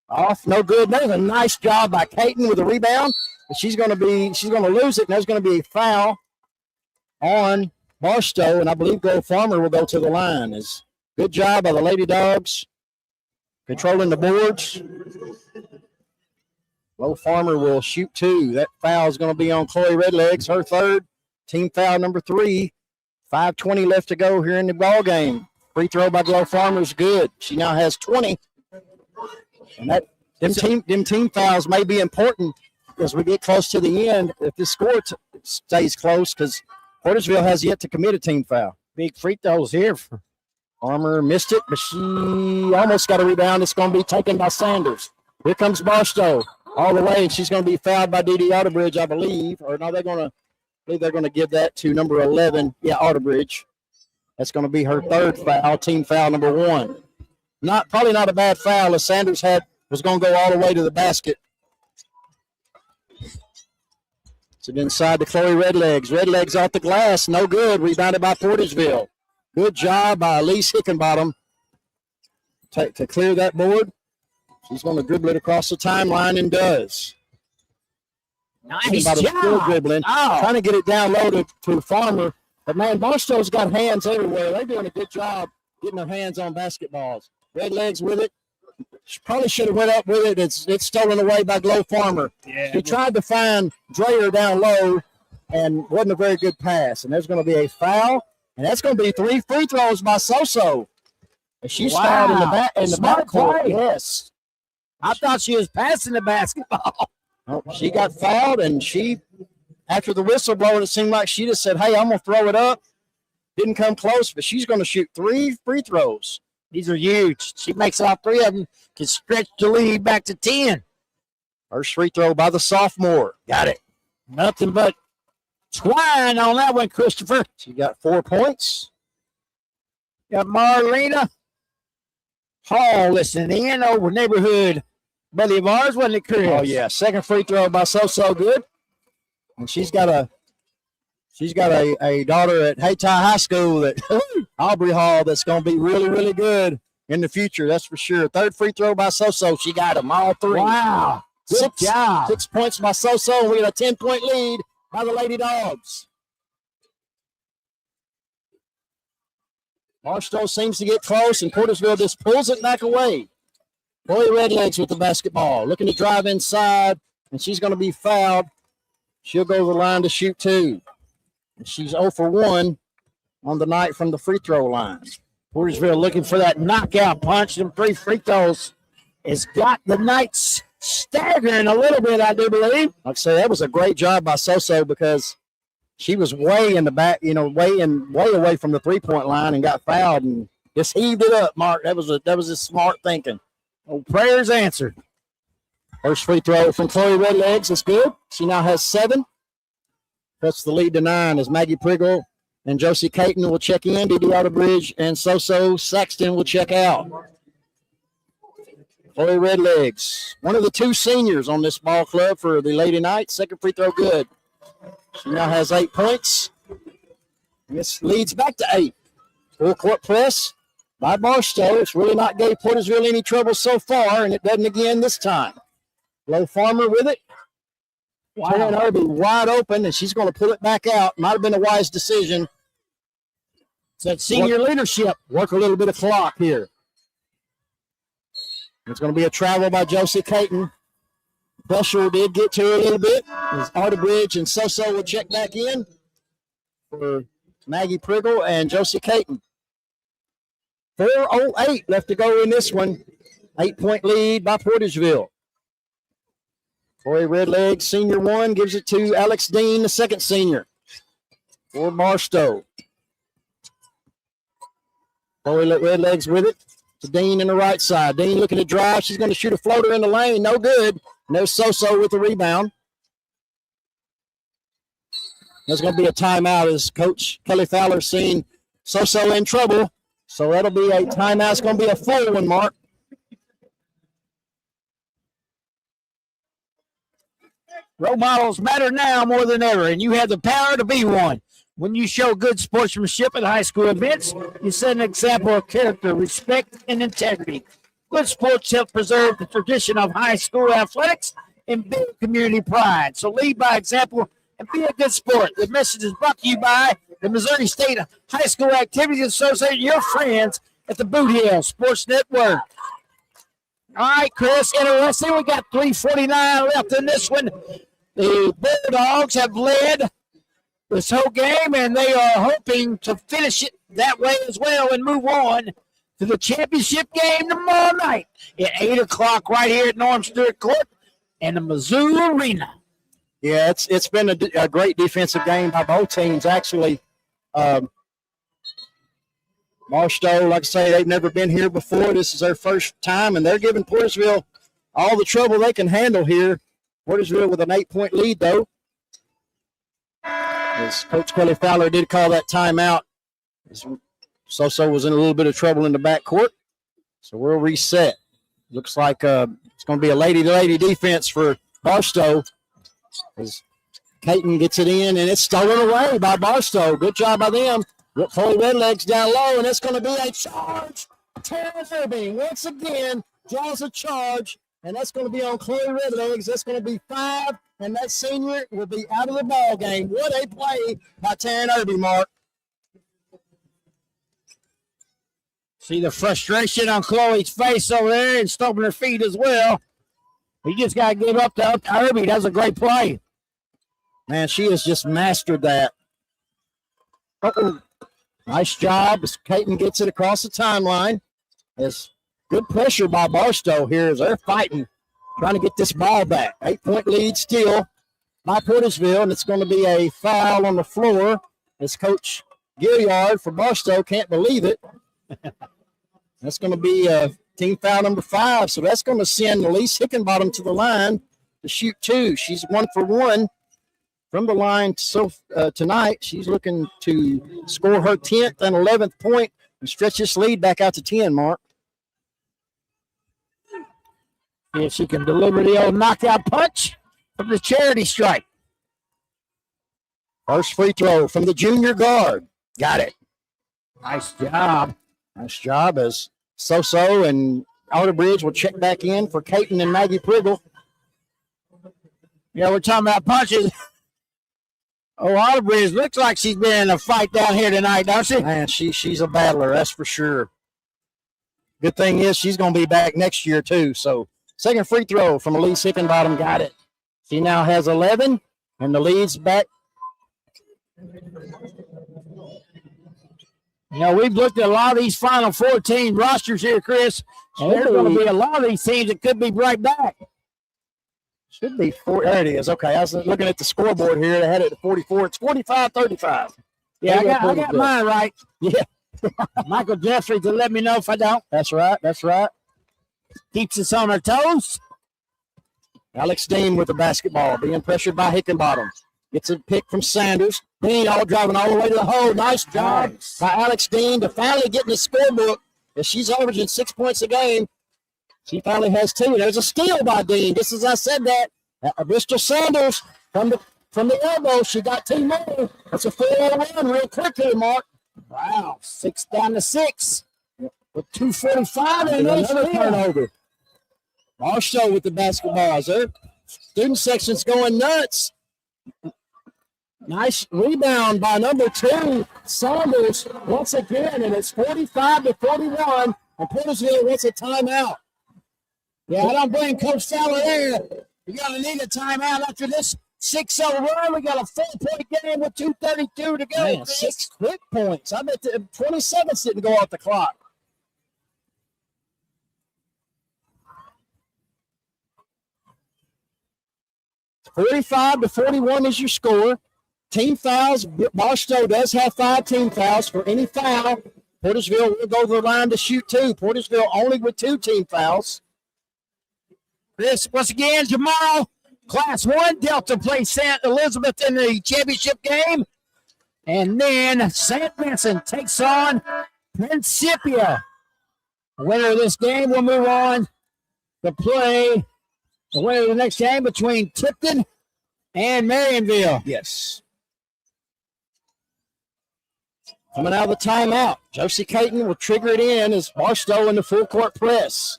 Off, no good. That was a nice job by Caton with a rebound. But she's going to lose it, and there's going to be a foul on Barstow, and I believe Gold Farmer will go to the line. Good job by the Lady Dogs controlling the boards. Gold Farmer will shoot 2. That foul is going to be on Chloe Redlegs, her third. Team foul number 3. 5:20 left to go here in the ball game. Free throw by Gold Farmer is good. She now has 20. And them team fouls may be important as we get close to the end if this score stays close, because Portageville has yet to commit a team foul. Big free throws here. Farmer missed it, but she almost got a rebound. It's going to be taken by Sanders. Here comes Barstow all the way, and she's going to be fouled by Dee Otterbridge, I believe. Or no, they're going to give that to number 11. Yeah, Otterbridge. That's going to be her third foul, team foul number 1. Probably not a bad foul, as Sanders was going to go all the way to the basket. So inside to Chloe Redlegs. Redlegs off the glass, no good. Rebounded by Portageville. Good job by Elise Hickenbottom to clear that board. She's going to dribble it across the timeline and does. Nice job. Still dribbling, trying to get it down low to Farmer. But, man, Barstow's got hands everywhere. They're doing a good job getting their hands on basketballs. Redlegs with it. She probably should have went up with it. It's stolen away by Glow Farmer. Yeah, he tried to find Dreyer down low and wasn't a very good pass. And there's going to be a foul, and that's going to be 3 free throws by Soso. And she's fouled in the backcourt. Yes. I thought she was passing the basketball. Oh, she got fouled, and after the whistle blowing, it seemed like she just said, hey, I'm going to throw it up. Didn't come close, but she's going to shoot 3 free throws. These are huge. She makes all 3 of them, can stretch the lead back to 10. First free throw by the sophomore. Got it. Nothing but twine on that one, Christopher. She got 4 points. Got Marlena Hall listening in over neighborhood buddy of ours, wasn't it, Chris? Oh, yeah. Second free throw by So good. And she's got a daughter at Hayti High School at Aubrey Hall that's going to be really, really good in the future. That's for sure. Third free throw by Soso. She got them all 3. Wow. Good job. 6 points by Soso, and we got a 10-point lead by the Lady Dogs. Barstow seems to get close, and Portageville just pulls it back away. Chloe Redlegs with the basketball, looking to drive inside, and she's going to be fouled. She'll go to the line to shoot 2. And she's 0 for 1 on the night from the free throw line. Portageville looking for that knockout punch. Them 3 free throws has got the Knights staggering a little bit, I do believe. Like I say, that was a great job by Soso because she was way in the back, way away from the 3-point line and got fouled and just heaved it up, Mark. That was a smart thinking. Oh, prayers answered. First free throw from Chloe Redlegs is good. She now has 7. That's the lead to 9 as Maggie Priggle and Josie Caton will check in. Dee Otterbridge and Soso Saxton will check out. Chloe Redlegs, one of the 2 seniors on this ball club for the Lady Knights. Second free throw good. She now has 8 points. This leads back to 8. Full court press by Barstow. It's really not gave Portageville any trouble so far, and it doesn't again this time. Low Farmer with it. Wow. Taryn Irby wide open, and she's going to pull it back out. Might have been a wise decision. It's that senior leadership. Work a little bit of clock here. It's going to be a travel by Josie Caton. Pressure did get to her a little bit. As Otterbridge and Soso will check back in for Maggie Priggle and Josie Caton. 4:08 left to go in this one. 8-point lead by Portageville. Chloe Redlegs, senior 1, gives it to Alex Dean, the second senior, for Barstow. Chloe Redlegs with it to Dean in the right side. Dean looking to drive. She's going to shoot a floater in the lane. No good. And there's Soso with the rebound. There's going to be a timeout as Coach Kelly Fowler seen Soso in trouble. So that'll be a timeout. It's going to be a full one, Mark. Role models matter now more than ever, and you have the power to be one. When you show good sportsmanship at high school events, you set an example of character, respect, and integrity. Good sports help preserve the tradition of high school athletics and build community pride. So lead by example and be a good sport. The message is brought to you by the Missouri State High School Activities Association, your friends at the Boot Hill Sports Network. All right, Chris, interesting. We got 3:49 left in this one. The Bulldogs have led this whole game, and they are hoping to finish it that way as well and move on to the championship game tomorrow night at 8 o'clock right here at Norm Stewart Court and the Mizzou Arena. Yeah, it's been a great defensive game by both teams, actually. Barstow, like I say, they've never been here before. This is their first time, and they're giving Portageville all the trouble they can handle here. Portageville with an 8-point lead, though. As Coach Kelly Fowler did call that timeout. So was in a little bit of trouble in the backcourt. So we'll reset. Looks like it's going to be a lady-to-lady defense for Barstow. As Caton gets it in, and it's stolen away by Barstow. Good job by them. Chloe Redlegs down low, and it's going to be a charge. Tara Irving once again draws a charge, and that's going to be on Chloe Redlegs. That's going to be 5, and that senior will be out of the ball game. What a play by Taryn Irving, Mark. See the frustration on Chloe's face over there and stomping her feet as well. You just got to give up to Irby. That's a great play. Man, she has just mastered that. Nice job as Caton gets it across the timeline. There's good pressure by Barstow here as they're fighting, trying to get this ball back. 8-point lead still by Portageville, and it's going to be a foul on the floor as Coach Gilliard for Barstow can't believe it. That's going to be team foul number 5, so that's going to send Elise Hickenbottom to the line to shoot 2. She's 1 for 1 from the line tonight. She's looking to score her 10th and 11th point and stretch this lead back out to 10, Mark. If she can deliver the old knockout punch from the charity stripe. First free throw from the junior guard. Got it. Nice job. Nice job as Soso and Outerbridge will check back in for Caton and Maggie Priggle. Yeah, we're talking about punches. Oh, Outerbridge looks like she's been in a fight down here tonight, don't she? Man, she's a battler, that's for sure. Good thing is she's going to be back next year, too. So, second free throw from Elise Hickenbottom. Got it. She now has 11, and the lead's back. You know, we've looked at a lot of these Final Four team rosters here, Chris, and there's going to be a lot of these teams that could be right back. Should be 4. There it is. Okay, I was looking at the scoreboard here. They had it at 44. It's 45-35. Yeah, I got mine right. Yeah. Michael Jeffries to let me know if I don't. That's right. That's right. Keeps us on our toes. Alex Dean with the basketball, being pressured by Hickenbottom. Gets a pick from Sanders. Dean all driving all the way to the hole. Nice job by Alex Dean to finally get in the scorebook. As she's averaging 6 points a game, she finally has 2. There's a steal by Dean. Just as I said that, Bristol Sanders from the elbow, she got 2 more. That's a 4-on-1 real quick here, Mark. Wow, 6 down to 6 with 2:45 and another turnover. Barstow with the basketball. Their student section's going nuts. Nice rebound by number 2, Saunders, once again, and it's 45-41, and Portageville wants a timeout. Yeah, I don't blame Coach Fowler there. You're going to need a timeout after this 6-0 run. We got a 4-point game with 2:32 to go. Man, 6 quick points. I bet 20 seconds didn't go off the clock. $45-41 is your score. Team fouls. Barstow does have 5 team fouls. For any foul, Portageville will go to the line to shoot 2. Portageville only with 2 team fouls. This, once again, tomorrow, Class 1, Delta plays St. Elizabeth in the championship game. And then St. Vincent takes on Principia. The winner of this game will move on to play the winner of the next game between Tipton and Marionville. Yes. Coming out of the timeout, Josie Caton will trigger it in as Barstow in the full court press.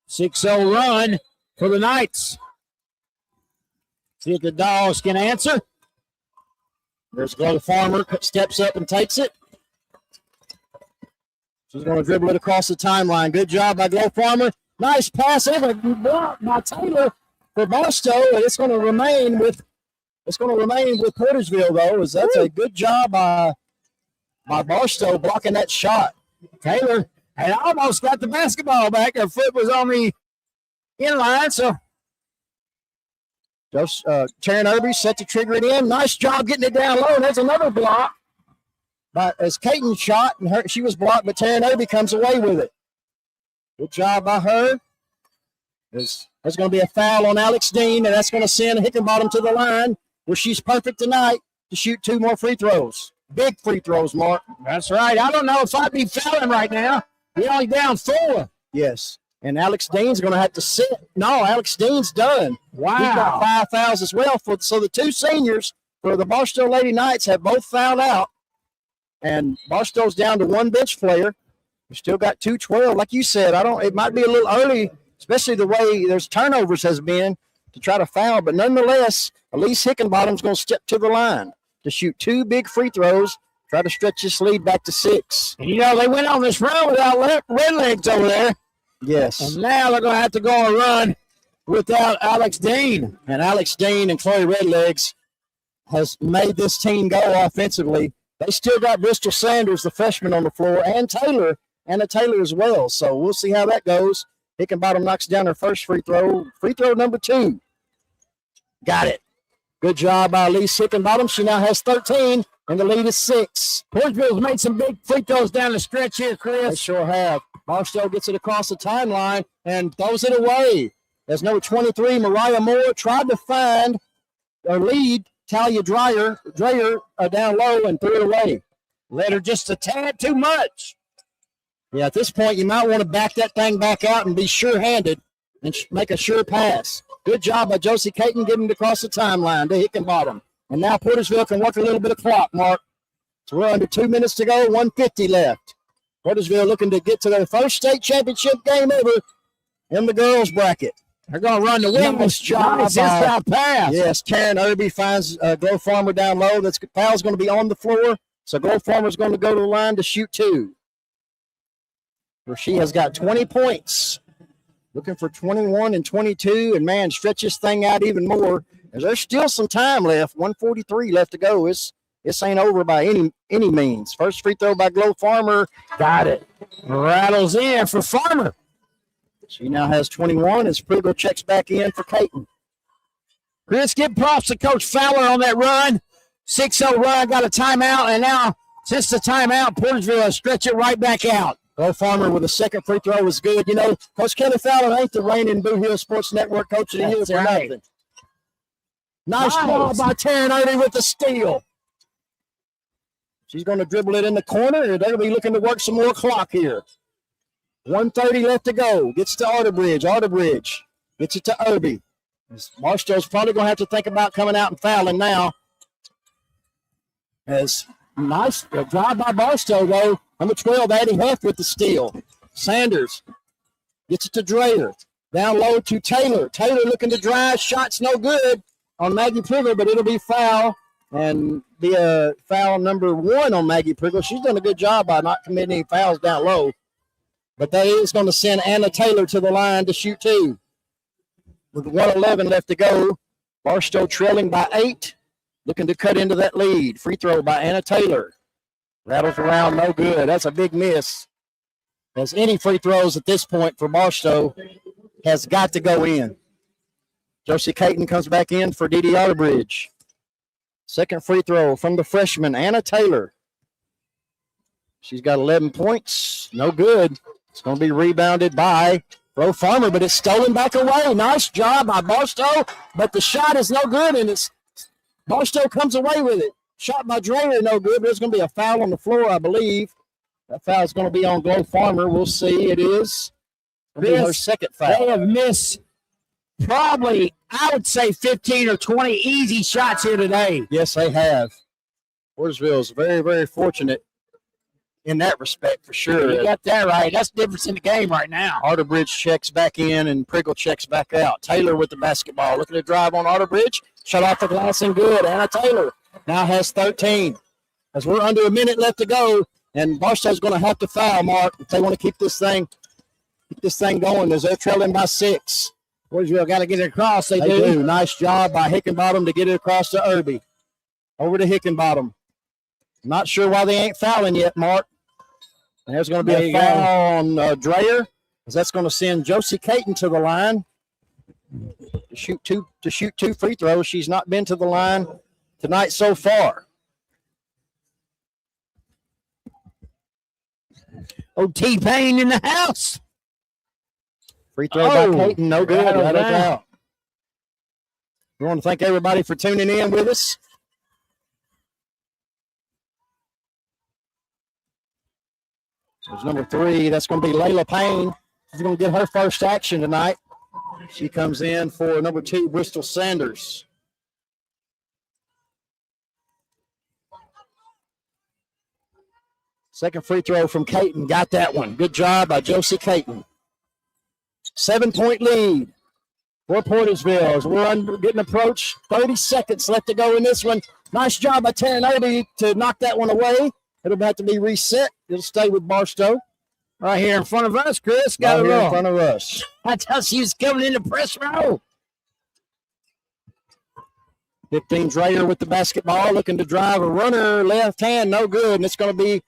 6-0 run for the Knights. See if the Dogs can answer. There's Glow Farmer, steps up and takes it. She's going to dribble it across the timeline. Good job by Glow Farmer. Nice pass over, blocked by Taylor for Barstow, and it's going to remain with Portageville, though. That's a good job by Barstow blocking that shot. Taylor had almost got the basketball back. Her foot was on the inline, so Taryn Irby set to trigger it in. Nice job getting it down low. There's another block. But as Caton shot, and she was blocked, but Taryn Irby comes away with it. Good job by her. There's going to be a foul on Alex Dean, and that's going to send Hickenbottom to the line where she's perfect tonight to shoot 2 more free throws. Big free throws, Mark. That's right. I don't know if I'd be fouling right now. We're only down 4. Yes. And Alex Dean's going to have to sit. No, Alex Dean's done. Wow. He's got 5 fouls as well. So the 2 seniors for the Barstow Lady Knights have both fouled out. And Barstow's down to 1 bench player. We still got 2-12. Like you said, it might be a little early, especially the way there's turnovers has been to try to foul. But nonetheless, Elise Hickenbottom's going to step to the line to shoot 2 big free throws, try to stretch this lead back to 6. And, they went on this run without Red Legs over there. Yes. And now they're going to have to go on a run without Alex Dean. And Alex Dean and Chloe Redlegs has made this team go offensively. They still got Bristol Sanders, the freshman, on the floor, and Anna Taylor as well. So we'll see how that goes. Hickenbottom knocks down her first free throw. Free throw number 2. Got it. Good job by Elise Hickenbottom. She now has 13, and the lead is 6. Portageville's made some big free throws down the stretch here, Chris. They sure have. Barstow gets it across the timeline and throws it away. As number 23, Mariah Moore, tried to find or lead Talia Dreyer down low and threw it away. Let her just a tad too much. Yeah, at this point, you might want to back that thing back out and be sure-handed and make a sure pass. Good job by Josie Caton getting it across the timeline to Hickenbottom. And now Portageville can work a little bit of clock, Mark. So we're under 2 minutes to go, 1:50 left. Portageville looking to get to their first state championship game ever in the girls' bracket. They're going to run the wing. Nice job. Inside pass. Yes, Taryn Irby finds Glow Farmer down low. That's foul's going to be on the floor. So Glow Farmer's going to go to the line to shoot 2. Where she has got 20 points. Looking for 21 and 22. And, man, stretch this thing out even more. There's still some time left. 1:43 left to go. This ain't over by any means. First free throw by Glow Farmer. Got it. Rattles in for Farmer. She now has 21 as Priggle checks back in for Caton. Chris, give props to Coach Fowler on that run. 6-0 run, got a timeout, and now since the timeout, Portageville will stretch it right back out. Glow Farmer with a second free throw was good. Coach Kelly Fowler ain't the reigning Boo Hill Sports Network coach of the year for nothing. Nice ball by Taryn Irby with the steal. She's going to dribble it in the corner, and they'll be looking to work some more clock here. 1:30 left to go. Gets to Arterbridge. Arterbridge gets it to Irby. Barstow's probably going to have to think about coming out and fouling now. As nice drive by Barstow, though. Number 12, Addie Huff with the steal. Sanders gets it to Dreyer. Down low to Taylor. Taylor looking to drive. Shot's no good on Maggie Priggle, but it'll be foul. And be a foul number 1 on Maggie Priggle. She's done a good job by not committing any fouls down low. But that is going to send Anna Taylor to the line to shoot 2. With 1:11 left to go, Barstow trailing by 8, looking to cut into that lead. Free throw by Anna Taylor. Rattles around, no good. That's a big miss. As any free throws at this point for Barstow has got to go in. Josie Caton comes back in for Dee Dee Arterbridge. Second free throw from the freshman, Anna Taylor. She's got 11 points. No good. It's going to be rebounded by Glow Farmer, but it's stolen back away. Nice job by Barstow, but the shot is no good, and Barstow comes away with it. Shot by Dreyer, no good, but there's going to be a foul on the floor, I believe. That foul is going to be on Glow Farmer. We'll see. It is. It'll be her second foul. They have missed probably, I would say 15 or 20 easy shots here today. Yes, they have. Portageville is very, very fortunate in that respect for sure. You got that right. That's the difference in the game right now. Arterbridge checks back in and Priggle checks back out. Taylor with the basketball. Looking to drive on Arterbridge. Shut off the glass and good. Anna Taylor now has 13. As we're under a minute left to go, and Barstow's going to have to foul, Mark, if they want to keep this thing going, as they're trailing by 6. Portageville got to get it across. They They do. do. Nice job by Hickenbottom to get it across to Irby. Over to Hickenbottom. Not sure why they ain't fouling yet, Mark. And there's going to be There a you foul on Dreyer, because that's going to send Josie Caton to the line to shoot two free throws. She's not been to the line tonight so far. Oh, T-Pain in the house. Free throw by Caton, no good. Right Right on. out. We want to thank everybody for tuning in with us. There's number 3. That's going to be Layla Payne. She's going to get her first action tonight. She comes in for number 2, Bristol Sanders. Second free throw from Caton. Got that one. Good job by Josie Caton. 7-point lead for Portageville as we're getting approached. 30 seconds left to go in this one. Nice job by Taryn Irby to knock that one away. It'll have to be reset. It'll stay with Barstow. Right here in front of us, Chris. Got Right it here in wrong. front of us. I thought she was coming in the press row. 15 Dreyer with the basketball, looking to drive a runner, left hand, no good, and it's going to be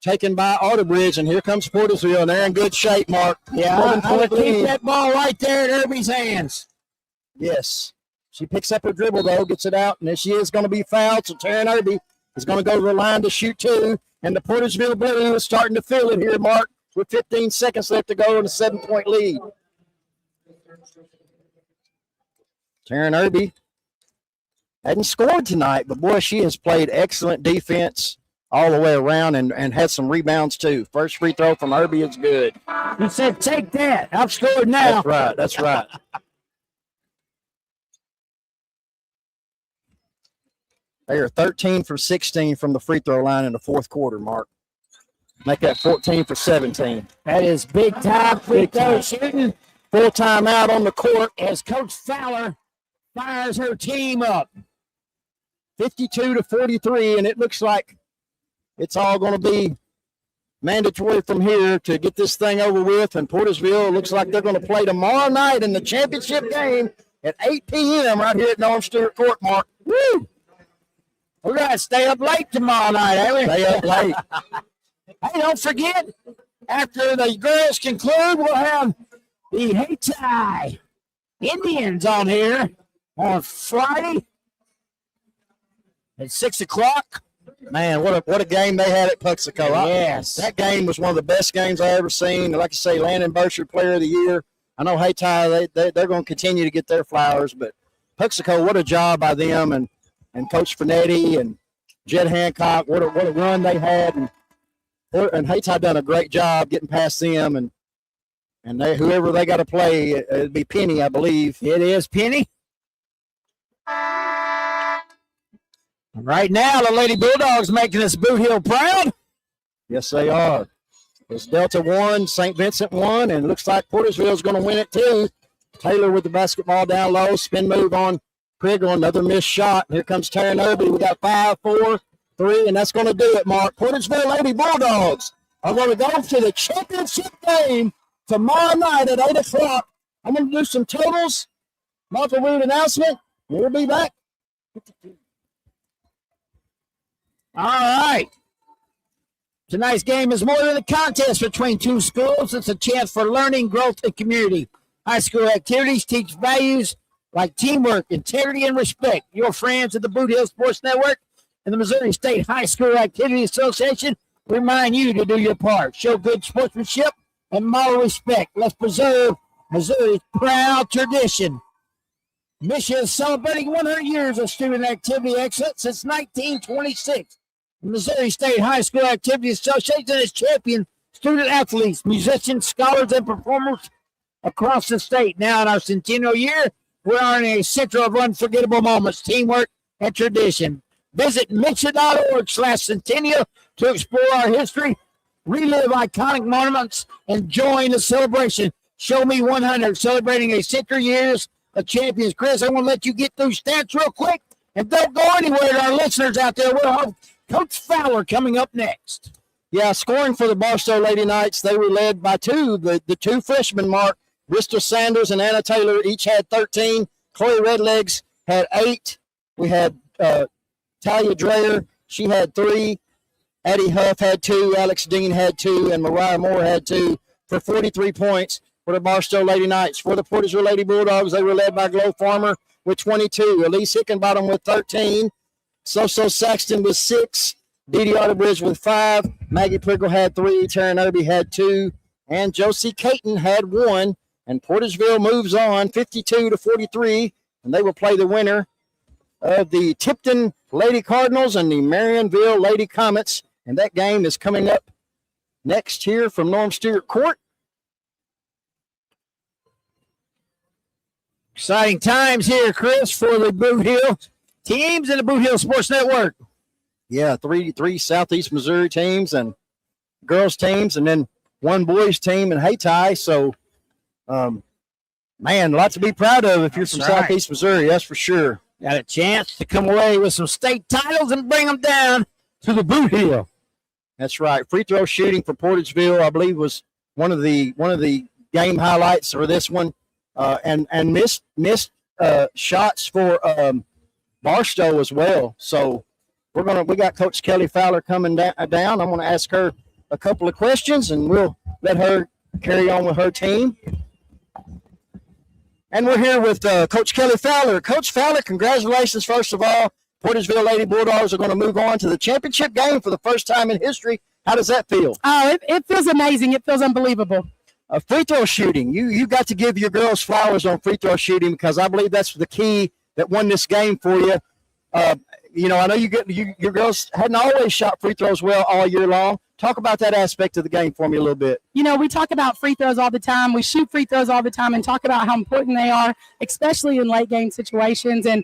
taken by Arterbridge, and here comes Portageville, and they're in good shape, Mark. Yeah, I would 7-point keep lead. that ball right there in Irby's hands. Yes. She picks up her dribble, though, gets it out, and there she is going to be fouled, so Taryn Irby is going to go to the line to shoot 2, and the Portageville Blue is starting to feel it here, Mark, with 15 seconds left to go in a 7-point lead. Taryn Irby hadn't scored tonight, but, boy, she has played excellent defense all the way around and had some rebounds, too. First free throw from Irby is good. He said, take that. I've scored now. That's right. That's right. They are 13 for 16 from the free throw line in the fourth quarter, Mark. Make that 14 for 17. That is big time free Big throw time. shooting Full time out on the court. as Coach Fowler fires her team up. 52 to 43, and it looks like it's all going to be mandatory from here to get this thing over with. And Portageville looks like they're going to play tomorrow night in the championship game at 8 p.m. right here at Norm Stewart Court, Mark. Woo! We're going to stay up late tomorrow night, ain't we? Stay up late. Hey, don't forget, after the girls conclude, we'll have the Hayti Indians on here on Friday at 6 o'clock. Man, what a game they had at Puxico. Yes. That game was one of the best games I ever seen. Like I say, Landon Burchard, Player of the Year. I know Hayti, they're going to continue to get their flowers, but Puxico, what a job by them and Coach Fernetti and Jed Hancock. What a run they had. And Hayti done a great job getting past them. And whoever they got to play, it'd be Penny, I believe. It is Penny. Right now, the Lady Bulldogs making us Boot Hill proud. Yes, they are. It's Delta 1, St. Vincent 1, and it looks like Portageville's going to win it too. Taylor with the basketball down low, spin move on Priggle, another missed shot. Here comes Taryn Irby. We got 5, 4, 3, and that's going to do it, Mark. Portageville Lady Bulldogs are going to go to the championship game tomorrow night at 8 o'clock. I'm going to do some totals, Michael Root announcement. We'll be back. All right. Tonight's game is more than a contest between two schools. It's a chance for learning, growth, and community. High school activities teach values like teamwork, integrity, and respect. Your friends at the Boot Hill Sports Network and the Missouri State High School Activity Association remind you to do your part. Show good sportsmanship and model respect. Let's preserve Missouri's proud tradition. Mission is celebrating 100 years of student activity excellence since 1926. The Missouri State High School Activity Association has championed student athletes, musicians, scholars, and performers across the state. Now in our centennial year, we're in a center of unforgettable moments, teamwork, and tradition. Visit Mitchell.org/centennial to explore our history, relive iconic monuments, and join the celebration. Show Me 100, celebrating a century years of champions. Chris, I want to let you get through stats real quick, and don't go anywhere to our listeners out there. We'll have Coach Fowler coming up next. Yeah, scoring for the Barstow Lady Knights, they were led by the two freshmen, Mark. Bristol Sanders and Anna Taylor each had 13. Chloe Redlegs had 8. We had Talia Dreyer, she had 3. Addie Huff had 2. Alex Dean had 2. And Mariah Moore had 2 for 43 points for the Barstow Lady Knights. For the Portageville Lady Bulldogs, they were led by Glow Farmer with 22. Elise Hickenbottom with 13. So Saxton with 6. Dee Dee Arterbridge with 5. Maggie Priggle had 3. Taryn Irby had 2. And Josie Caton had 1. And Portageville moves on 52-43. And they will play the winner of the Tipton Lady Cardinals and the Marionville Lady Comets. And that game is coming up next here from Norm Stewart Court. Exciting times here, Chris, for the Boot Hill teams and the Boot Hill Sports Network. Yeah, three Southeast Missouri teams and girls teams, and then one boys team in Hayti. So, man, lots to be proud of if you're from Southeast Missouri, that's for sure. Got a chance to come away with some state titles and bring them down to the Boot Hill. That's right. Free throw shooting for Portageville, I believe, was one of the game highlights for this one, and missed shots for Barstow as well. So we got Coach Kelly Fowler coming down. I'm going to ask her a couple of questions, and we'll let her carry on with her team. And we're here with Coach Kelly Fowler. Coach Fowler, congratulations, first of all. Portageville Lady Bulldogs are going to move on to the championship game for the first time in history. How does that feel? Oh, it feels amazing. It feels unbelievable. Free throw shooting. You got to give your girls flowers on free throw shooting because I believe that's the key that won this game for you. I know your girls hadn't always shot free throws well all year long. Talk about that aspect of the game for me a little bit. We talk about free throws all the time. We shoot free throws all the time and talk about how important they are, especially in late game situations. And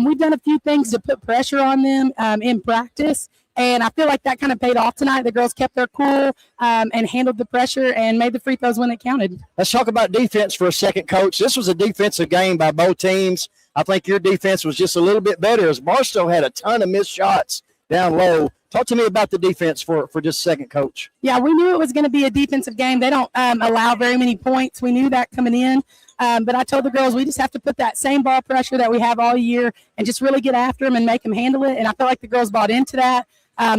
we've done a few things to put pressure on them in practice. And I feel like that kind of paid off tonight. The girls kept their cool and handled the pressure and made the free throws when it counted. Let's talk about defense for a second, Coach. This was a defensive game by both teams. I think your defense was just a little bit better as Barstow had a ton of missed shots down low. Talk to me about the defense for just a second, Coach. Yeah, we knew it was going to be a defensive game. They don't allow very many points. We knew that coming in. But I told the girls we just have to put that same ball pressure that we have all year and just really get after them and make them handle it. And I felt like the girls bought into that.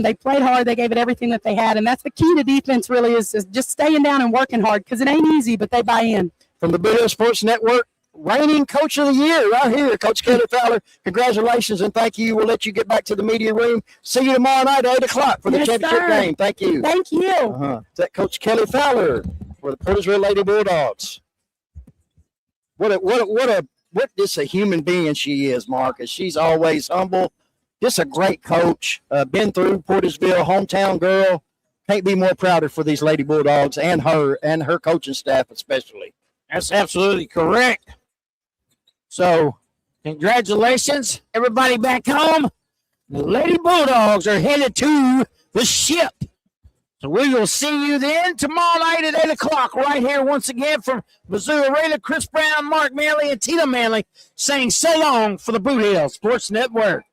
They played hard. They gave it everything that they had. And that's the key to defense really is just staying down and working hard because it ain't easy, but they buy in. From the Boot Hill Sports Network, reigning Coach of the Year right here, Coach Kelly Fowler. Congratulations and thank you. We'll let you get back to the media room. See you tomorrow night at 8 o'clock for the championship game. Thank you. Thank you. Is that Coach Kelly Fowler for the Portageville Lady Bulldogs? What just a human being she is, Marcus. She's always humble. Just a great coach. Been through Portageville, hometown girl. Can't be more prouder for these Lady Bulldogs and her coaching staff especially. That's absolutely correct. So, congratulations, everybody back home. The Lady Bulldogs are headed to the ship. So we will see you then tomorrow night at 8 o'clock right here once again from Missouri Arena. Chris Brown, Mark Manley, and Tina Manley saying so long for the Boot Hill Sports Network.